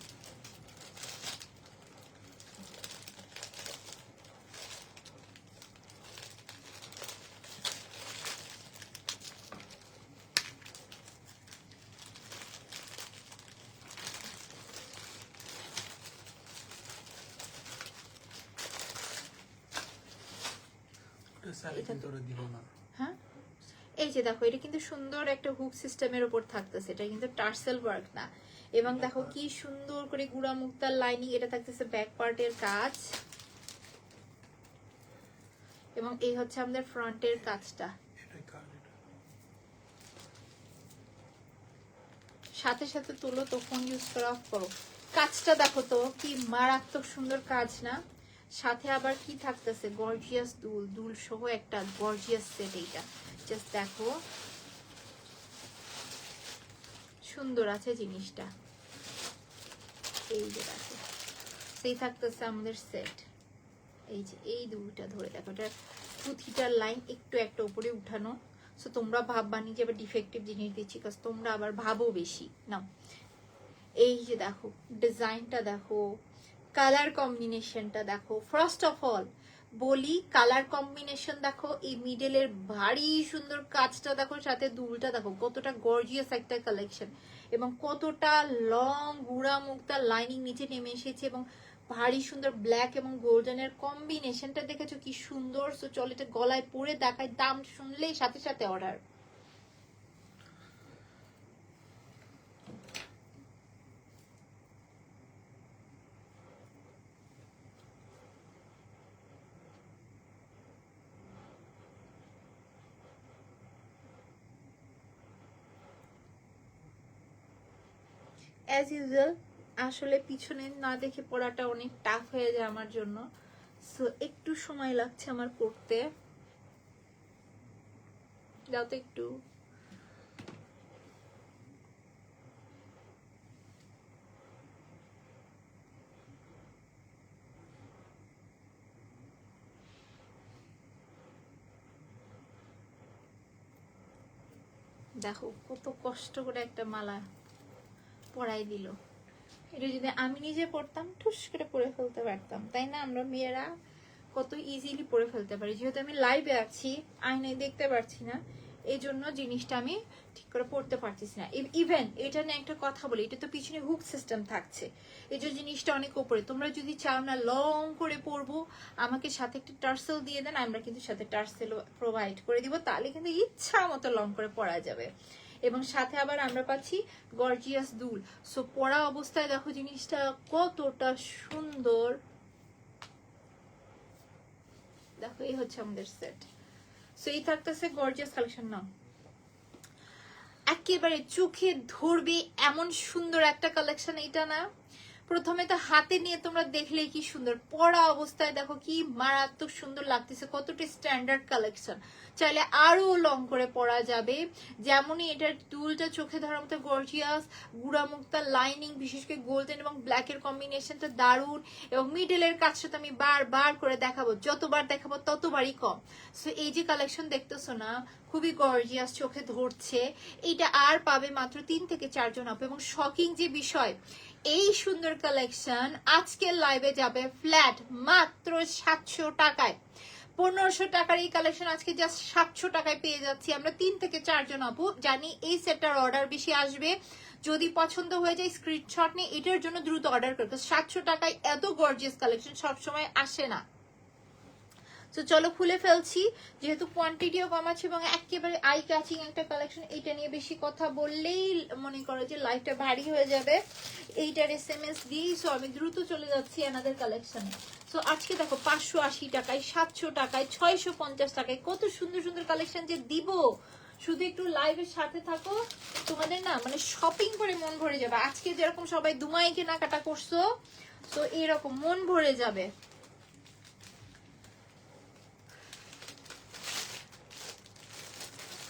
Speaker 2: ওটা সালে কিন্তু ওরা দিব না।
Speaker 1: হ্যাঁ এই যে দেখো এটা কিন্তু সুন্দর একটা হুক সিস্টেমের উপর থাকতেছে, এটা কিন্তু টার্সেল ওয়ার্ক না। এবং দেখো কি সুন্দর করে গুড়া মুক্তার লাইনিং, এটা থাকতেছে ব্যাক পার্টের কাজ, এবং এই হচ্ছে আমাদের ফ্রন্টের কাজটা।
Speaker 2: এটাই কার্ড এটা।
Speaker 1: সাথে সাথে তুলো তো, ফোন ইউজ করা অফ করো। কাজটা দেখো তো কি মারাত্মক সুন্দর কাজ না? সাথে আবার কি থাকতেছে, গর্জিয়াস দুল, দুল সহ একটা গর্জিয়াস সেট। এইটা জাস্ট দেখো, সুন্দর আছে জিনিসটা। এই যে দেখো, সেই থাকতেছে আমাদের সেট। এই যে এই দুলটা ধরে দেখো, এটা পুঁথিটার লাইন একটু একটা উপরে উঠানো। সো তোমরা ভাববানি যে আবার ডিফেক্টিভ জিনিস দিচ্ছি, কাজ তোমরা আবার ভাবো বেশি না। এই যে দেখো ডিজাইনটা দেখো, কালার কম্বিনেশনটা দেখো। ফার্স্ট অফ অল বলি, কালার কম্বিনেশন দেখো, এই মিডলের ভারী সুন্দর কাজটা দেখো, সাথে দুলটা দেখো কতটা গর্জিয়াস একটা কালেকশন, এবং কতটা লং গুড়া মুক্তা লাইনিং নিচে নেমে এসেছে, এবং ভারী সুন্দর ব্ল্যাক এবং গোল্ডেনের কম্বিনেশনটা দেখেছো কি সুন্দর। সো চল এটা গলায় পরে দেখায়, দাম শুনলেই সাথে সাথে অর্ডার। অ্যাজ ইউজুয়াল আসলে পিছনে না দেখে পড়াটা অনেক টাফ হয়ে যায় আমার জন্য, সো একটু সময় লাগছে আমার পড়তে। দাও তো একটু। দেখো কত কষ্ট করে একটা মালা পরাই দিল। এটা যদি আমি নিজে পড়তাম ঠুস করে পরে ফেলতে পারতাম, তাই না? আমরা মেয়েরা কত ইজিলি পরে ফেলতে পারি। যেহেতু আমি লাইভে আছি, আয়নায় দেখতে পারছি না, এই জন্য জিনিসটা আমি ঠিক করে পড়তে পারতেছি না। ইভেন এটা নিয়ে একটা কথা বলি, এটা তো পিছনে হুক সিস্টেম থাকছে, এই যে জিনিসটা অনেক উপরে। তোমরা যদি চাও না লং করে পরবো, আমাকে সাথে একটা টার্সেল দিয়ে দেন, আমরা কিন্তু সাথে টার্সেল প্রোভাইড করে দিব, তাহলে কিন্তু ইচ্ছা মতো লং করে পরা যাবে। এবং সাথে আবার আমরা পাচ্ছি গর্জিয়াস দুল। সো পরা অবস্থায় দেখো জিনিসটা কতটা সুন্দর। দেখো এই হচ্ছে আমাদের সেট। সো এই থাকতেছে গর্জিয়াস কালেকশন। না একেবারে চোখে ধরবে এমন সুন্দর একটা কালেকশন এটা না। প্রথমে তো হাতে নিয়ে তোমরা দেখলে কি সুন্দর, পরা অবস্থায় দেখো কি মারাত্মক সুন্দর লাগতেছে, কতটা স্ট্যান্ডার্ড কালেকশন। চাইলে আরো লং করে পরা যাবে। যেমনই এটার দুলটা চোখে ধরার মতো গর্জিয়াস, গুড়ামুক্তা লাইনিং, বিশেষ করে গোল্ডেন এবং ব্ল্যাকের কম্বিনেশনটা দারুণ, এবং মিডলের কাজটা তো আমি বারবার করে দেখাবো, যতবার দেখাবো ততবারই কম। সো এই যে কালেকশন দেখতেছো না, খুবই গর্জিয়াস, চোখে ধরছে। এইটা আর পাবে মাত্র 3 থেকে 4 জন আপু। এবং শকিং যে বিষয়, এই সুন্দর কালেকশন আজকের লাইভে যাবে ফ্ল্যাট মাত্র 700 টাকায়। 1500 টাকার এই কালেকশন আজকে জাস্ট 700 টাকায় পেয়ে যাচ্ছি আমরা 3 থেকে 4 জন আপু। জানি এই সেটটার অর্ডার বেশি আসবে, যদি পছন্দ হয়ে যায় স্ক্রিনশট নিয়ে এটার জন্য দ্রুত অর্ডার করতে। 700 টাকায় এত গর্জিয়াস কালেকশন সবসময় আসে না। তো চলো খুলে ফেলছি, যেহেতু কোয়ান্টিটিও কম আছে এবং একেবারে আই ক্যাচিং একটা কালেকশন। এইটা নিয়ে বেশি কথা বললেই মনে করো যে লাইফটা ভারী হয়ে যাবে, এইটার SMS দিই। সো আমি দ্রুত চলে যাচ্ছি এনাদের কালেকশনে। সো আজকে দেখো 580 টাকায়, 700 টাকায়, 650 টাকায় কত সুন্দর সুন্দর কালেকশন যে দিব। শুধু একটু লাইভের সাথে থাকো, তোমাদের না মানে শপিং করে মন ভরে যাবে। আজকে যেরকম সবাই দুমাই কেনাকাটা করছো, তো এরকম মন ভরে যাবে।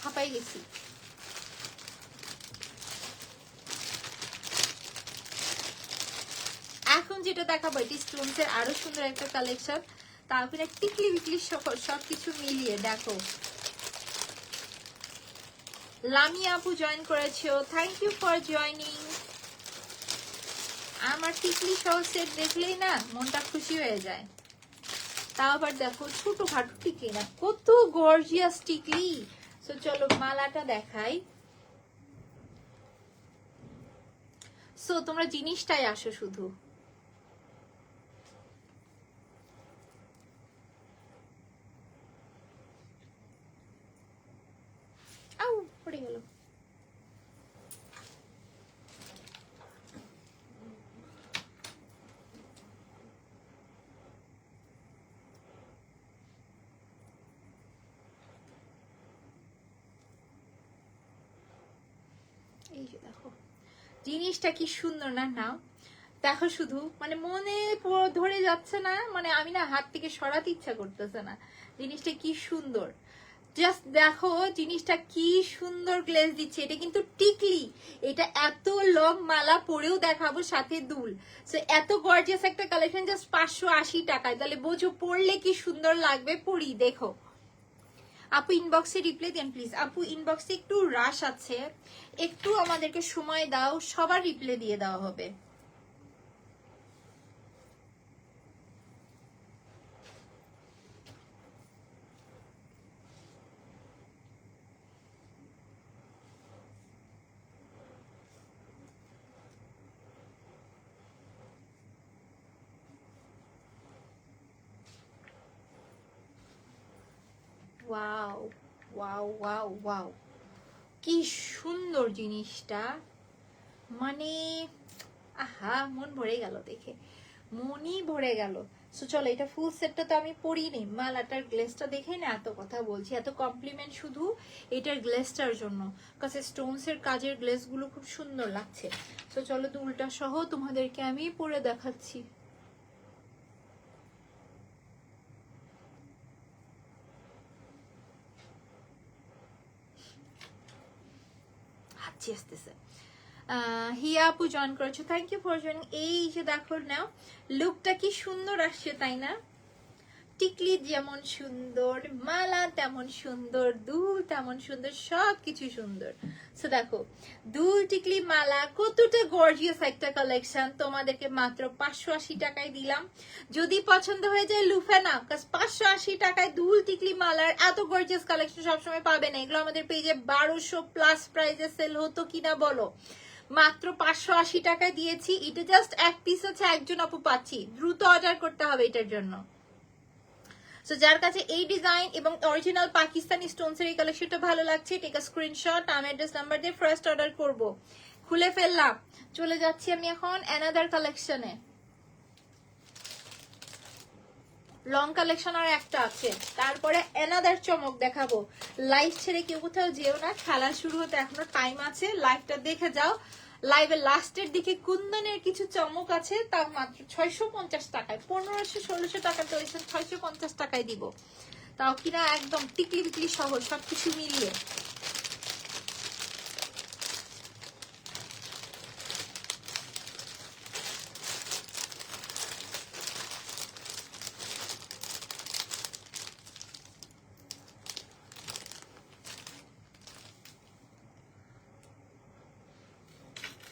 Speaker 1: হাঁপাই গেছি। এখন যেটা দেখাবো এটি স্টোনস এর আরো সুন্দর একটা কালেকশন, তারপরে টিকলি বিকলি সবকিছু মিলিয়ে দেখো। লামিয়া আপু জয়েন করেছো, থ্যাংক ইউ ফর জয়নিং। আমার টিকলি সহ সেট দেখলেই না মনটা খুশি হয়ে যায়। তাও আবার দেখো ছোট খাটো টিকলি না, কত গর্জিয়াস টিকলি। তো চলো মালাটা দেখাই। সো তোমরা জিনিসটাই আসো শুধু। আউ পড়ে গেল। এই যে দেখো জিনিসটা কি সুন্দর না। নাও দেখো শুধু মানে মনে ধরে যাচ্ছে না, মানে আমি না হাত থেকে সরাতে ইচ্ছা করতেছে না। জিনিসটা কি সুন্দর, জাস্ট দেখো জিনিসটা কি সুন্দর গ্লেজ দিচ্ছে। এটা কিন্তু টিকলি, এটা এত লং মালা পরেও দেখাবো, সাথে দুল। সো এত গর্জিয়াস একটা কালেকশন জাস্ট 580 টাকায়। তাহলে বোঝো পরলে কি সুন্দর লাগবে। পরি দেখো। আপু ইনবক্সে রিপ্লাই দেন প্লিজ। আপু ইনবক্সে একটু রাশ আছে, একটু আমাদেরকে সময় দাও, সবার রিপ্লাই দিয়ে দেওয়া হবে। ওয়াও ওয়াও ওয়াও ওয়াও, কি সুন্দর জিনিসটা, মানে আহা মন ভরে গেল দেখে, মনই ভরে গেল। সো চলো, এটা ফুল সেটটা তো আমি পরিনি, মালাটার গ্লেসটা দেখে না এত কথা বলছি, এত কমপ্লিমেন্ট শুধু এটার গ্লেসটার জন্য, কাছে স্টোনস এর কাজের গ্লেস গুলো খুব সুন্দর লাগছে। তো চলো দুলটা সহ তোমাদেরকে আমি পরে দেখাচ্ছি। হাঁচি আসতেছে। হিয়া আপু জয়েন করেছো, থ্যাংক ইউ ফর জয়েনিং। এই যে দেখো নাও, লুকটা কি সুন্দর আসছে তাই না? টিকলি যেমন সুন্দর, মালা তেমন সুন্দর, দুল তেমন সুন্দর, সবকিছু সুন্দর। সো দেখো দুল টিকলি মালা কতটা গর্জিয়াস একটা কালেকশন, তোমাদেরকে মাত্র 580 টাকায় দিলাম। যদি পছন্দ হয়ে যায় লুফে নাও, 580 টাকায় দুল টিকলি মালার এত গর্জিয়াস কালেকশন সবসময় পাবে না। এগুলো আমাদের পেজে 1200 প্লাস প্রাইজে সেল হতো কিনা বলো, মাত্র 580 টাকায় দিয়েছি। এটা জাস্ট এক পিস আছে, একজন আপু পাচ্ছি, দ্রুত অর্ডার করতে হবে এটার জন্য। সো যার কাছে এই ডিজাইন এবং অরিজিনাল পাকিস্তানি স্টোনস এর এই কালেকশনটা ভালো লাগছে, টেক আ স্ক্রিনশট, নাম অ্যাড্রেস নাম্বার দিয়ে ফার্স্ট অর্ডার করব। খুলে ফেললাম, চলে যাচ্ছি আমি এখন অ্যানাদার কালেকশনে। লং কালেকশন আর একটা আছে, তারপরে অ্যানাদার চমক দেখাবো। লাইভ ছেড়ে কেউ কোথাও যেও না, খেলা শুরু হতে এখনো টাইম আছে, লাইভটা দেখে যাও। লাইভের লাস্টের দিকে কুন্দনের কিছু চমক আছে, তাও মাত্র 650 টাকায়। 1500-1600 টাকা তো 650 টাকায় দিব, তাও কিনা একদম টিকলি টিকলি সহ সবকিছু মিলিয়ে।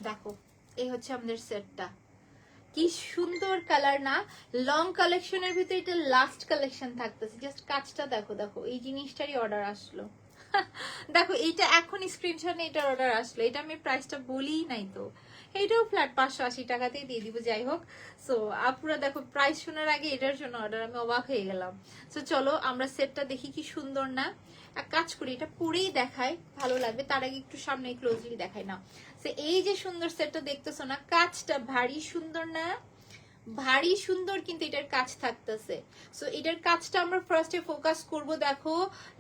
Speaker 1: দেখো এই হচ্ছে আমাদের সেটটা, কি সুন্দর কালার না? লং কালেকশনের ভিতরে এটা লাস্ট কালেকশন থাকতেছে। জাস্ট কাজটা দেখো, দেখো এই জিনিসটারই অর্ডার আসলো। দেখো এইটা এখন স্ক্রিনশটে এটার অর্ডার আসলো, এটা আমি প্রাইসটা বলিই নাই তো, এইটাও ফ্ল্যাট 580 টাকাতেই দিয়ে দিব। যাই হোক, সো আপুরা দেখো প্রাইস শোনার আগে এটার জন্য অর্ডার, আমি অবাক হয়ে গেলাম। সো চলো আমরা সেটটা দেখি, কি সুন্দর না? এক কাজ করি, এটা পুরেই দেখাই, ভালো লাগবে। তার আগে একটু সামনে ক্লোজলি দেখাই না। সো এই যে সুন্দর সেটটা দেখতেছো না, কাজটা ভারী সুন্দর না? ভারী সুন্দর, কিন্তু এটার কাজ থাকতেছে। সো এটার কাজটা আমরা ফার্স্টে ফোকাস করব। দেখো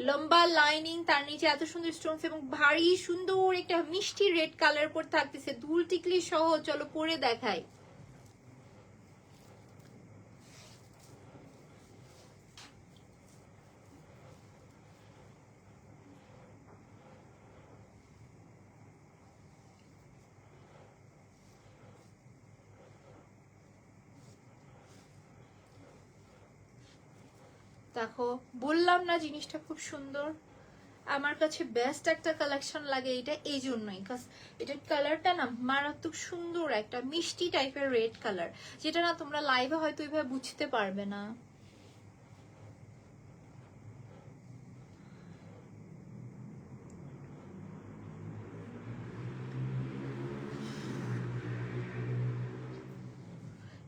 Speaker 1: লম্বা লাইনিং, তার নিচে এত সুন্দর স্টোনস এবং ভারী সুন্দর একটা মিষ্টি রেড কালার পর থাকতেছে, দুল টিকলি সহ। চলো পরে দেখাই। দেখো বললাম না জিনিসটা খুব সুন্দর, আমার কাছে বেস্ট একটা কালেকশন লাগে এটা এই জন্যই, কারণ এটার কালারটা না মারাত্মক সুন্দর, একটা মিষ্টি টাইপের রেড কালার, যেটা না তোমরা লাইভে হয়তো এইভাবে বুঝতে পারবে না।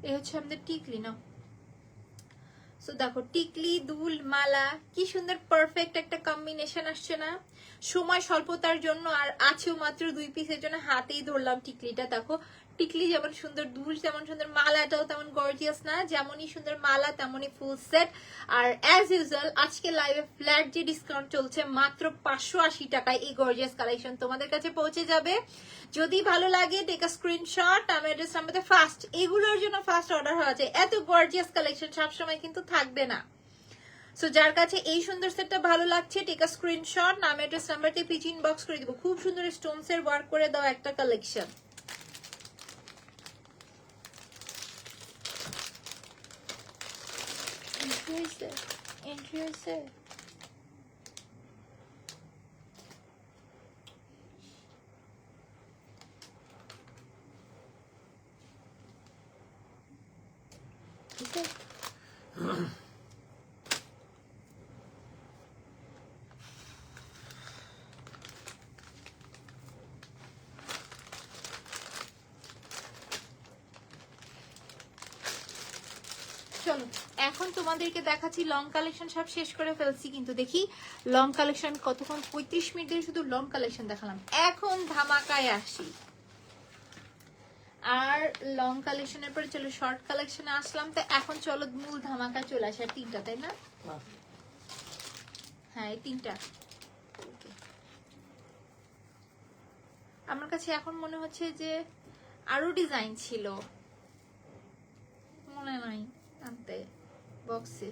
Speaker 1: এই হচ্ছে আমাদের টিকলি না। সো দেখো টিকলি দুল মালা কি সুন্দর পারফেক্ট একটা কম্বিনেশন আসছে না? সময় স্বল্পতার জন্য আর আছেও মাত্র 2 পিসের জন্য হাতেই ধরলাম টিকলিটা। দেখো টিকলি যেমন সুন্দর, দুল যেমন সুন্দর, মালাটাও তেমন গর্জিয়াস না, যেমনই সুন্দর মালা তেমনই ফুল সেট। আর অ্যাজ ইউজুয়াল আজকে লাইভে ফ্ল্যাট যে ডিসকাউন্ট চলছে মাত্র 580 টাকায় এই গর্জিয়াস কালেকশন তোমাদের কাছে পৌঁছে যাবে। যদি ভালো লাগে টেক আ স্ক্রিনশট, আমি অ্যাড্রেস নাম্বারে ফার্স্ট, এগুলোর জন্য ফার্স্ট অর্ডার হওয়া যায়। এত গর্জিয়াস কালেকশন সবসময় কিন্তু থাকবে না। সো যার কাছে এই সুন্দর সেটটা ভালো লাগছে টেক আ স্ক্রিনশট, নাম অ্যাড্রেস নাম্বারটি পিচ ইনবক্স করে দিব। খুব সুন্দর স্টোনস এর ওয়ার্ক করে দাও একটা কালেকশন। এন্ট্রি চলো এখন তোমাদেরকে দেখাচ্ছি লং কালেকশন। সব শেষ করে ফেলছি কিন্তু দেখি লং কালেকশন কতক্ষণ, 35 মিনিট ধরে শুধু লং কালেকশন দেখালাম। এখন ধামাকায় আসি, আর লং কালেকশনের পরে চলো শর্ট কালেকশনে আসলাম। তো এখন চলো মূল ধামাকা চলে আসে। আর তিনটা তাই না? হ্যাঁ এই তিনটা। আমার কাছে এখন মনে হচ্ছে যে আরো ডিজাইন ছিল, মনে নাই আনতে বক্সে।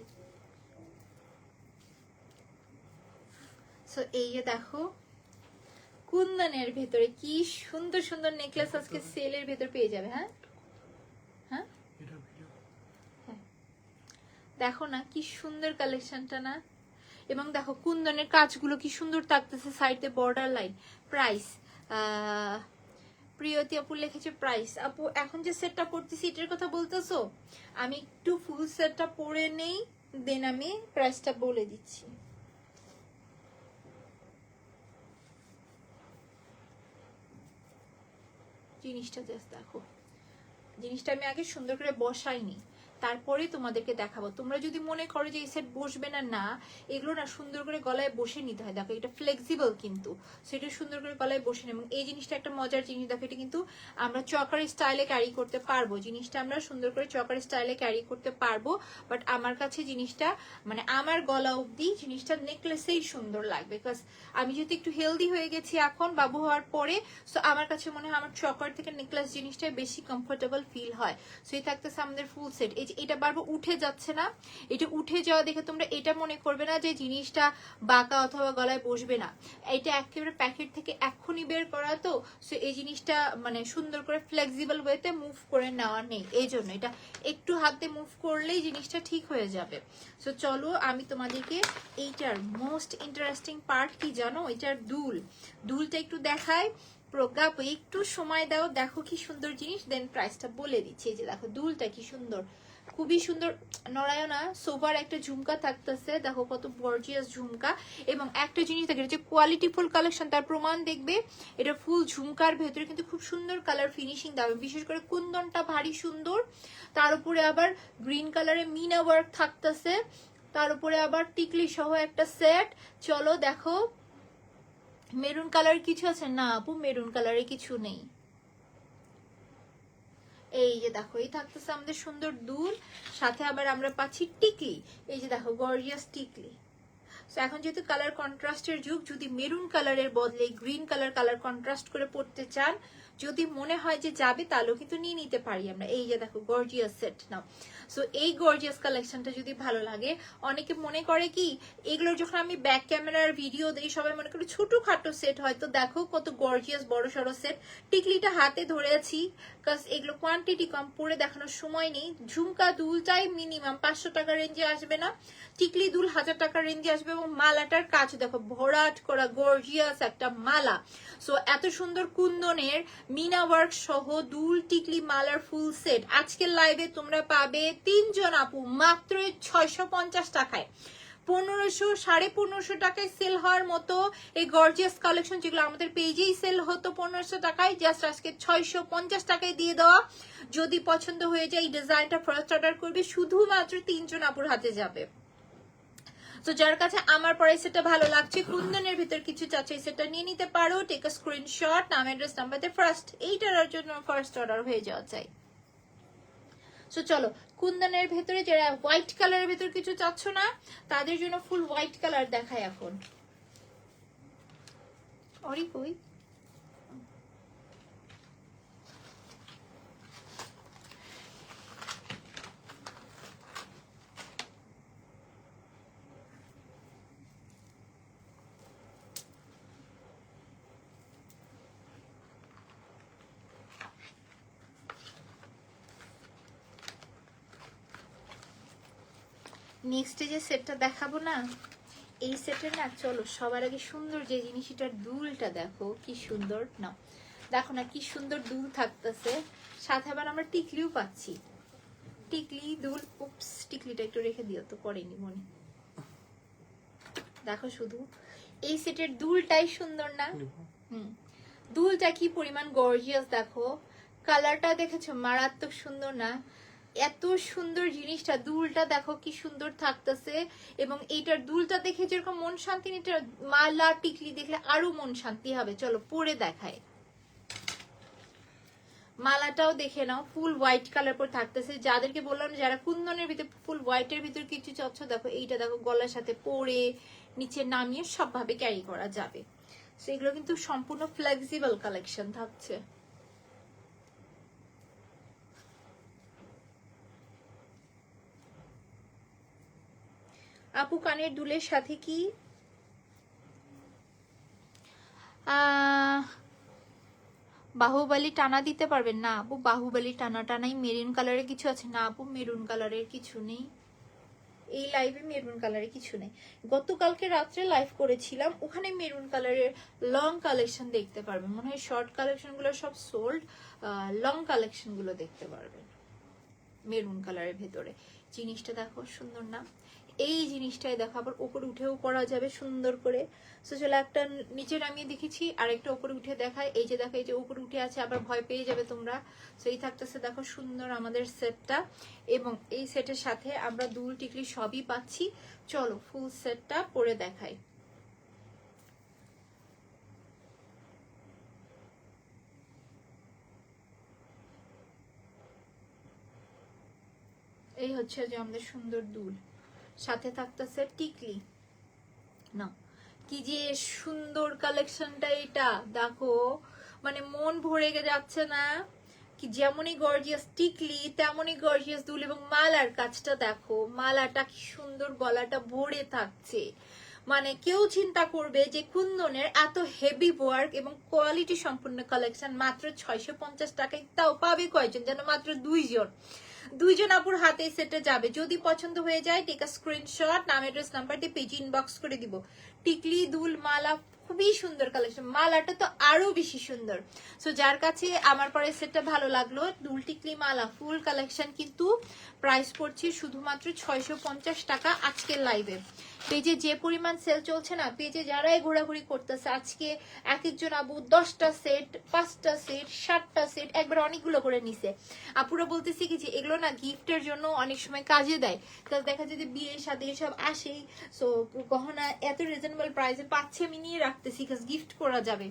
Speaker 1: সো এই যে দেখো কুন্দনের ভেতরে কি সুন্দর সুন্দর নেকলেস আজকে সেলের ভেতর পেয়ে যাবে। হ্যাঁ হ্যাঁ হ্যাঁ, দেখো না কি সুন্দর কালেকশনটা না। এবং দেখো কুন্দনের কাজগুলো কি সুন্দর থাকতেছে, সাইডে বর্ডার লাইন। প্রাইস প্রিয়তি আপু লিখেছে প্রাইস। আপু এখন যে সেটটা পড়তেছি এটার কথা বলতেছো? আমি একটু ফুল সেটটা পরে নেই, দেন আমি প্রাইসটা বলে দিচ্ছি। জিনিসটা জাস্ট দেখো, জিনিসটা আমি আগে সুন্দর করে বসাইনি, তারপরে তোমাদেরকে দেখাবো। তোমরা যদি মনে করো যে এই সেট বসবে না, না এগুলো না সুন্দর করে গলায় বসে নিতে হয়। দেখো এটা ফ্লেক্সিবল কিন্তু, সেটা সুন্দর করে গলায় বসে নেই। এবং এই জিনিসটা একটা মজার জিনিস, দেখো এটা কিন্তু আমরা চকার স্টাইলে ক্যারি করতে পারবো। জিনিসটা আমরা সুন্দর করে চকার স্টাইলে ক্যারি করতে পারবো। বাট আমার কাছে জিনিসটা মানে আমার গলা অবধি জিনিসটা নেকলেসেই সুন্দর লাগবে, বিকজ আমি যেহেতু একটু হেলদি হয়ে গেছি এখন বাবু হওয়ার পরে। সো আমার কাছে মনে হয় আমার চকার থেকে নেকলেস জিনিসটাই বেশি কমফোর্টেবল ফিল হয়। সো এই থাকতেছে আমাদের ফুল সেট। এটা বারবার উঠে যাচ্ছে না, এটা উঠে যাওয়া দেখে তোমরা এটা মনে করবে না যে জিনিসটা বাঁকা অথবা গলায় বসবে না। এটা একেবারে প্যাকেট থেকে এক্ষুনি বের করা, তো সো এই জিনিসটা মানে সুন্দর করে ফ্লেক্সিবল ওয়েতে মুভ করে নেওয়া নেই, এই জন্য এটা একটু হাতে মুভ করলেই জিনিসটা ঠিক হয়ে যাবে। সো চলো আমি তোমাদেরকে এইটার মোস্ট ইন্টারেস্টিং পার্ট কি জানো, এটার দুলটা একটু দেখায়। প্রজ্ঞা একটু সময় দাও, দেখো কি সুন্দর জিনিস, দেন প্রাইসটা বলে দিচ্ছি। এই যে দেখো দুলটা কি সুন্দর, খুবই সুন্দর। নরায়না সোভার একটা ঝুমকা থাকতেছে, দেখো কত গর্জিয়াস ঝুমকা। এবং একটা জিনিস দেখে যে কোয়ালিটি ফুল কালেকশন, তার প্রমাণ দেখবে এটা ফুল ঝুমকার ভেতরে কিন্তু খুব সুন্দর কালার ফিনিশিং দেবে। বিশেষ করে কুন্দনটা ভারী সুন্দর, তার উপরে আবার গ্রিন কালারে মিনা ওয়ার্ক থাকতেছে, তার উপরে আবার টিকলি সহ একটা সেট। চলো দেখো মেরুন কালার কিছু আছে না আপু? মেরুন কালারে কিছু নেই। এই যে দেখো এই থাকতেছে আমাদের সুন্দর দুল, সাথে আবার আমরা পাচ্ছি টিকলি। এই যে দেখো গর্জিয়াস টিকলি। সো এখন যেহেতু কালার কন্ট্রাস্টের যুগ, যদি মেরুন কালারের বদলে গ্রিন কালার কন্ট্রাস্ট করে পড়তে চান, যদি মনে হয় যে যাবে তাহলেও কিন্তু নিয়ে নিতে পারি আমরা। এই যে দেখো গর্জিয়াস সেট নাও। সো এই গর্জিয়াস কালেকশনটা যদি ভালো লাগে, অনেকে মনে করে কি এগুলো যখন আমি ব্যাক ক্যামেরার ভিডিও দিই সবাই মনে করে ছোটখাটো সেট, হয়তো দেখো কত গর্জিয়াস বড় সড়ো সেট। টিকলিটা হাতে ধরেছি কারণ এগুলো কোয়ান্টিটি কম, পরে দেখানোর সময় নেই। ঝুমকা দুলটাই মিনিমাম 500 টাকা রেঞ্জে আসবে না, টিকলি দুল 1000 টাকার রেঞ্জে আসবে। এবং মালাটার কাজ দেখো ভরাট করা গর্জিয়াস একটা মালা। সো এত সুন্দর কুন্দনের মিনা ওয়ার্ক সহ দুল টিকলি মালার ফুল সেট আজকের লাইভে তোমরা পাবে 3 জন আপু মাত্র 650 টাকায়। 1500 1550 টাকায় সেল হওয়ার মতো এই গর্জিয়াস কালেকশন, যেগুলো আমাদের পেজেই সেল হতো 1500 টাকায়, জাস্ট আজকে 650 টাকায় দিয়ে দেওয়া। যদি পছন্দ হয়ে যায় এই ডিজাইনটা ফার্স্ট অর্ডার করবে, শুধুমাত্র 3 জন আপুর হাতে যাবে। তো যার কাছে আমার পরে সেটা ভালো লাগছে, কুন্দনের ভিতর কিছু চাচ্ছে, সেটা নিয়ে নিতে পারো। টেক আ স্ক্রিনশট, নাম অ্যাড্রেস নাম্বারতে ফার্স্ট এইটার জন্য ফার্স্ট অর্ডার হয়ে যাওয়া চাই। সো চলো, কুন্দনের ভেতরে যারা হোয়াইট কালারের ভেতর কিছু চাচ্ছ না তাদের জন্য ফুল হোয়াইট কালার দেখায় এখন। অরি কই? নেক্সটে যে সেটটা দেখাবো না, এই সেটের না, চলো সবার আগে সুন্দর যে জিনিস, এটার দুলটা দেখো কি সুন্দর। না দেখো না কি সুন্দর দুল থাকতেছে, সাথে আবার আমরা টিকলিও পাচ্ছি। টিকলি দুল, উপস টিকলিটা একটু রেখে দিও তো, করেনি মনে। দেখো শুধু এই সেটের দুলটাই সুন্দর না? দুলটা কি পরিমাণ গর্জিয়াস দেখো, কালারটা দেখেছো মারাত্মক সুন্দর না? এত সুন্দর জিনিসটা, দুলটা দেখো কি সুন্দর থাকতেছে। এবং এইটার দুলটা দেখে যেরকম মন শান্তি, এটা মালা টিকলি দেখলে আরো মন শান্তি হবে। চলো পরে দেখায়। মালাটাও দেখে নাও, ফুল হোয়াইট কালার পর থাকতেছে। যাদেরকে বললাম যারা কুন্দনের ভিতরে ফুল হোয়াইটের ভিতর কিছু চাচ্ছ, দেখো এইটা দেখো গলার সাথে পরে নিচে নামিয়ে সবভাবে ক্যারি করা যাবে। সেগুলো কিন্তু সম্পূর্ণ ফ্লেক্সিবল কালেকশন থাকছে। আপু কানের দুলের সাথে কি বাহুবলী টানা দিতে পারবেন? না আপু, বাহুবলী টানা টানাই মেরুন কালারের কিছু আছে না আপু, মেরুন কালারের কিছু নেই এই লাইভে, মেরুন কালারের কিছু নেই। গতকালকে রাত্রে লাইভ করেছিলাম, ওখানে মেরুন কালারের লং কালেকশন দেখতে পারবেন। মনে হয় শর্ট কালেকশন গুলো সব সোল্ড, লং কালেকশন গুলো দেখতে পারবেন মেরুন কালারের ভেতরে। জিনিসটা দেখো সুন্দর না? এই জিনিসটাই দেখো আবার উপরে উঠেও পরা যাবে সুন্দর করে। সো চলো একটা নিচে নামিয়ে দেখেছি, আর একটা উপরে উঠে দেখায়। এই যে দেখো, এই যে উপরে উঠে আছে, আবার ভয় পেয়ে যাবে তোমরা। সো এই থাকতেছে দেখো সুন্দর আমাদের সেটটা, এবং এই সেটের সাথে আমরা দুল টিকলি সবই পাচ্ছি। চলো ফুল সেটটা পরে দেখাই। এই হচ্ছে যে আমাদের সুন্দর দুল, সাথে থাকতেছে টিকলি। না কি যে সুন্দর কালেকশনটা, এটা দেখো মানে মন ভরে যাচ্ছে না? কি যেমনই গর্জিয়াস টিকলি তেমনই গর্জিয়াস দুল, এবং মালার কাজটা দেখো, মালাটা কি সুন্দর, গলাটা ভরে থাকছে। মানে কেউ চিন্তা করবে যে কুন্দনের এত হেভি ওয়ার্ক এবং কোয়ালিটি সম্পূর্ণ কালেকশন মাত্র 650 টাকায়, তাও পাবে কয়জন? যেন মাত্র দুইজন আপুর হাতে সেটে যাবে। যদি পছন্দ হয়ে যায় টেক আ স্ক্রিনশট, নাম অ্যাড্রেস নাম্বার দিয়ে পেজ ইনবক্স করে দিব। টিকলি দুল মালা খুবই সুন্দর কালেকশন, মালাটা তো আরো বেশি সুন্দর। সো যার কাছে আমার পরে সেটটা ভালো লাগলো, দুল টিকলি মালা ফুল কালেকশন কিন্তু প্রাইস পড়ছে শুধুমাত্র 650 টাকা আজকের লাইভে। পেজে যে পরিমাণ সেল চলছে না, পেজে যারাই ঘোরাঘুরি করতেছে আজকে এক একজন আপু 10টা সেট, 5টা সেট, 7টা সেট, একবার অনেকগুলো করে নিছে। আপুরা বলতেছি কি যে এগুলো না গিফটের জন্য অনেক সময় কাজে দেয়। কারণ দেখা যায় যে বিয়ের সাথে এসব আসেই, সো গহনা এত রিজনেবল প্রাইসে পাচ্ছে, আমি নিয়ে রাখতেছি কাজ গিফট করা যাবে,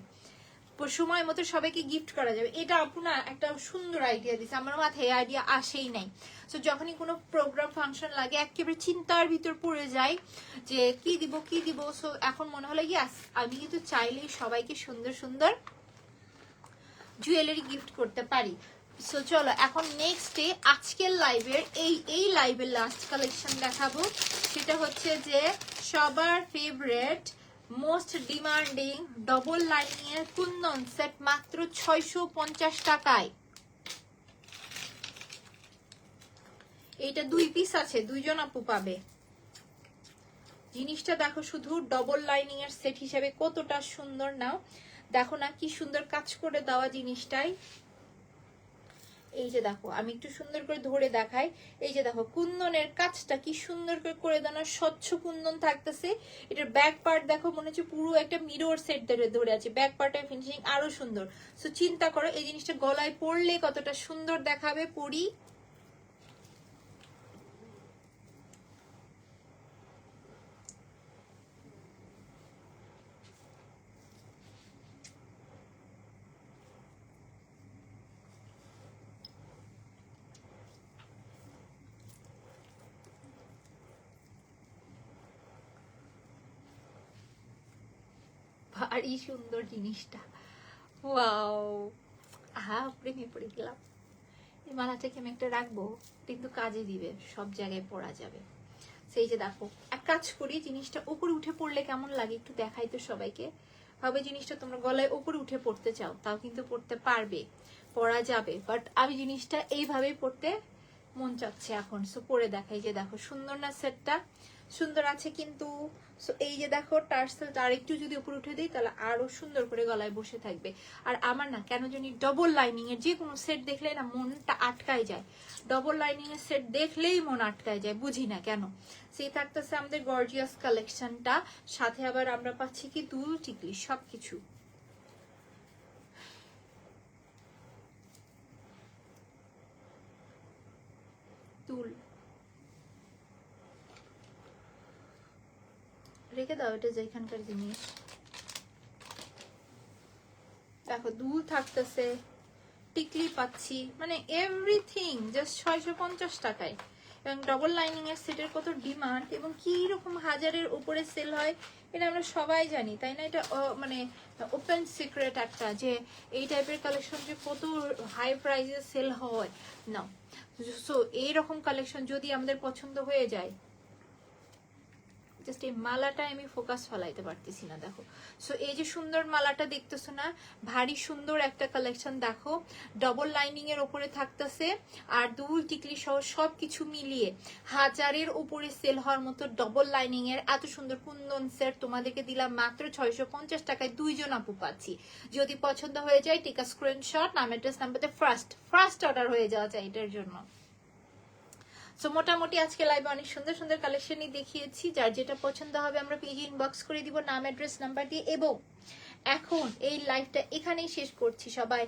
Speaker 1: সময় মতো সবাইকে গিফট করা যাবে। এটা আপু না একটা সুন্দর আইডিয়া দিছে, আমার মাথায় আইডিয়া আসেই নাই। তো যখনই কোনো প্রোগ্রাম ফাংশন লাগে একেবারে চিন্তার ভিতর পড়ে যায় যে কি দিব। সো এখন মনে হলো ইয়াস, আমি কিন্তু চাইলেই সবাইকে সুন্দর সুন্দর জুয়েলারি গিফট করতে পারি। সো চলো এখন নেক্সটে আজকের লাইভের এই লাইভের লাস্ট কালেকশন দেখাবো। সেটা হচ্ছে যে সবার favourite most demanding double lining এর কুন্দন সেট মাত্র 650 টাকায়। এইটা 2 পিস আছে, 2জন আপু পাবে। জিনিসটা দেখো শুধু ডবল লাইনিং এর সেট হিসেবে কতটা সুন্দর, নাও দেখো না কি সুন্দর কাজ করে দেওয়া জিনিসটাই। এই যে দেখো আমি একটু সুন্দর করে ধরে দেখাই, এই যে দেখো কুন্দনের কাজটা কি সুন্দর করে দেওয়া, স্বচ্ছ কুন্দন থাকতেছে। এটার ব্যাক পার্ট দেখো মনে হচ্ছে পুরো একটা মিরর সেট ধরে আছে, ব্যাক পার্টের ফিনিশিং আরো সুন্দর। সো চিন্তা করো এই জিনিসটা গলায় পরলে কতটা সুন্দর দেখাবে। পরি আর এই সুন্দর জিনিসটা, ওয়াও, প্রেমে পড়ে গেলাম। এই মালাটাকে আমি একটা রাখবো, কিন্তু কাজে দিবে, সব জায়গায় পরা যাবে। সেই যে দেখো, এক কাজ করি, জিনিসটা উপরে উঠে পড়লে কেমন লাগে একটু দেখাই তো সবাইকে। ভাবে জিনিসটা তোমরা গলায় উপরে উঠে পড়তে চাও, তাও কিন্তু পড়তে পারবে, পরা যাবে। বাট আমি জিনিসটা এইভাবেই পড়তে মন চাচ্ছে এখন। সো পরে দেখাই, যে দেখো সুন্দর না সেটটা, সুন্দর আছে কিন্তু। সো এই যে দেখো টার্সেলটা আর একটু যদি উপরে উঠে দিই তাহলে আরো সুন্দর করে গলায় বসে থাকবে। আর আমার না কেন জানি ডবল লাইনিং এর যে কোনো সেট দেখলে না মনটা আটকায় যায়, ডবল লাইনিং এর সেট দেখলেই মন আটকায় যায়, বুঝি না কেন। সেই থাকতেছে আমাদের গর্জিয়াস কালেকশনটা, সাথে আবার আমরা পাচ্ছি কি দুল টিকলি সবকিছু। দুল রেখে দাও, এটা যে এখানকার জিনিস। দেখো দুল থাকতেছে, টিকলি পাচ্ছি, মানে এভরিথিং জাস্ট 650 টাকায়। এবং ডবল লাইনিং এর সেটের কত ডিমান্ড এবং কি রকম হাজারের উপরে সেল হয় এটা আমরা সবাই জানি, তাই না? এটা মানে ওপেন সিক্রেট একটা, যে এই টাইপের কালেকশন যে কত হাই প্রাইসে সেল হয় না। সো এইরকম কালেকশন যদি আমাদের পছন্দ হয়ে যায়, জাস্ট এই মালাটা আমি ফোকাস ফলাইতে পারতেছি না, দেখো। সো এই যে সুন্দর মালাটা দেখতেছো না, ভারী সুন্দর একটা কালেকশন। দেখো ডবল লাইনিং এর উপরে থাকতেছে, আর দুল টিকলি সহ সবকিছু মিলিয়ে হাজারের উপরে সেল হওয়ার মতো ডবল লাইনিং এর এত সুন্দর কুন্দন সেট তোমাদেরকে দিলাম মাত্র 650 টাকায়। দুইজন আপু পাচ্ছি। যদি পছন্দ হয়ে যায় টেক আ স্ক্রিনশট, নাম অ্যাড্রেস নাম্বারে ফার্স্ট অর্ডার হয়ে যাওয়া যায় এটার জন্য। সো মোটামুটি আজকে লাইভে অনেক সুন্দর সুন্দর কালেকশনই দেখিয়েছি, যার যেটা পছন্দ হবে আমরা পেজে ইনবক্স করে দিব নাম অ্যাড্রেস নাম্বার দিয়ে। এবং এখন এই লাইভটা এখানেই শেষ করছি। সবাই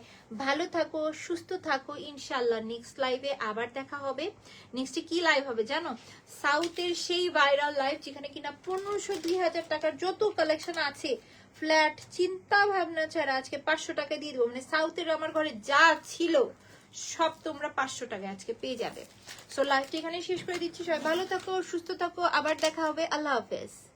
Speaker 1: ভালো থাকো, সুস্থ থাকো, ইনশাল্লাহ নেক্সট লাইভে আবার দেখা হবে। নেক্সটে কি লাইভ হবে জানো? সাউথের সেই ভাইরাল লাইভ, যেখানে কিনা 1500-2000 টাকার যত কালেকশন আছে ফ্ল্যাট চিন্তা ভাবনা ছাড়া আজকে 500 টাকা দিয়ে দেবো। মানে সাউথের আমার ঘরে যা ছিল সব তোমরা 500 টাকায় আজকে পেয়ে যাবে। সো লাইভটা এখানে শেষ করে দিচ্ছি। সবাই ভালো থাকো, সুস্থ থাকো, আবার দেখা হবে। আল্লাহ হাফেজ।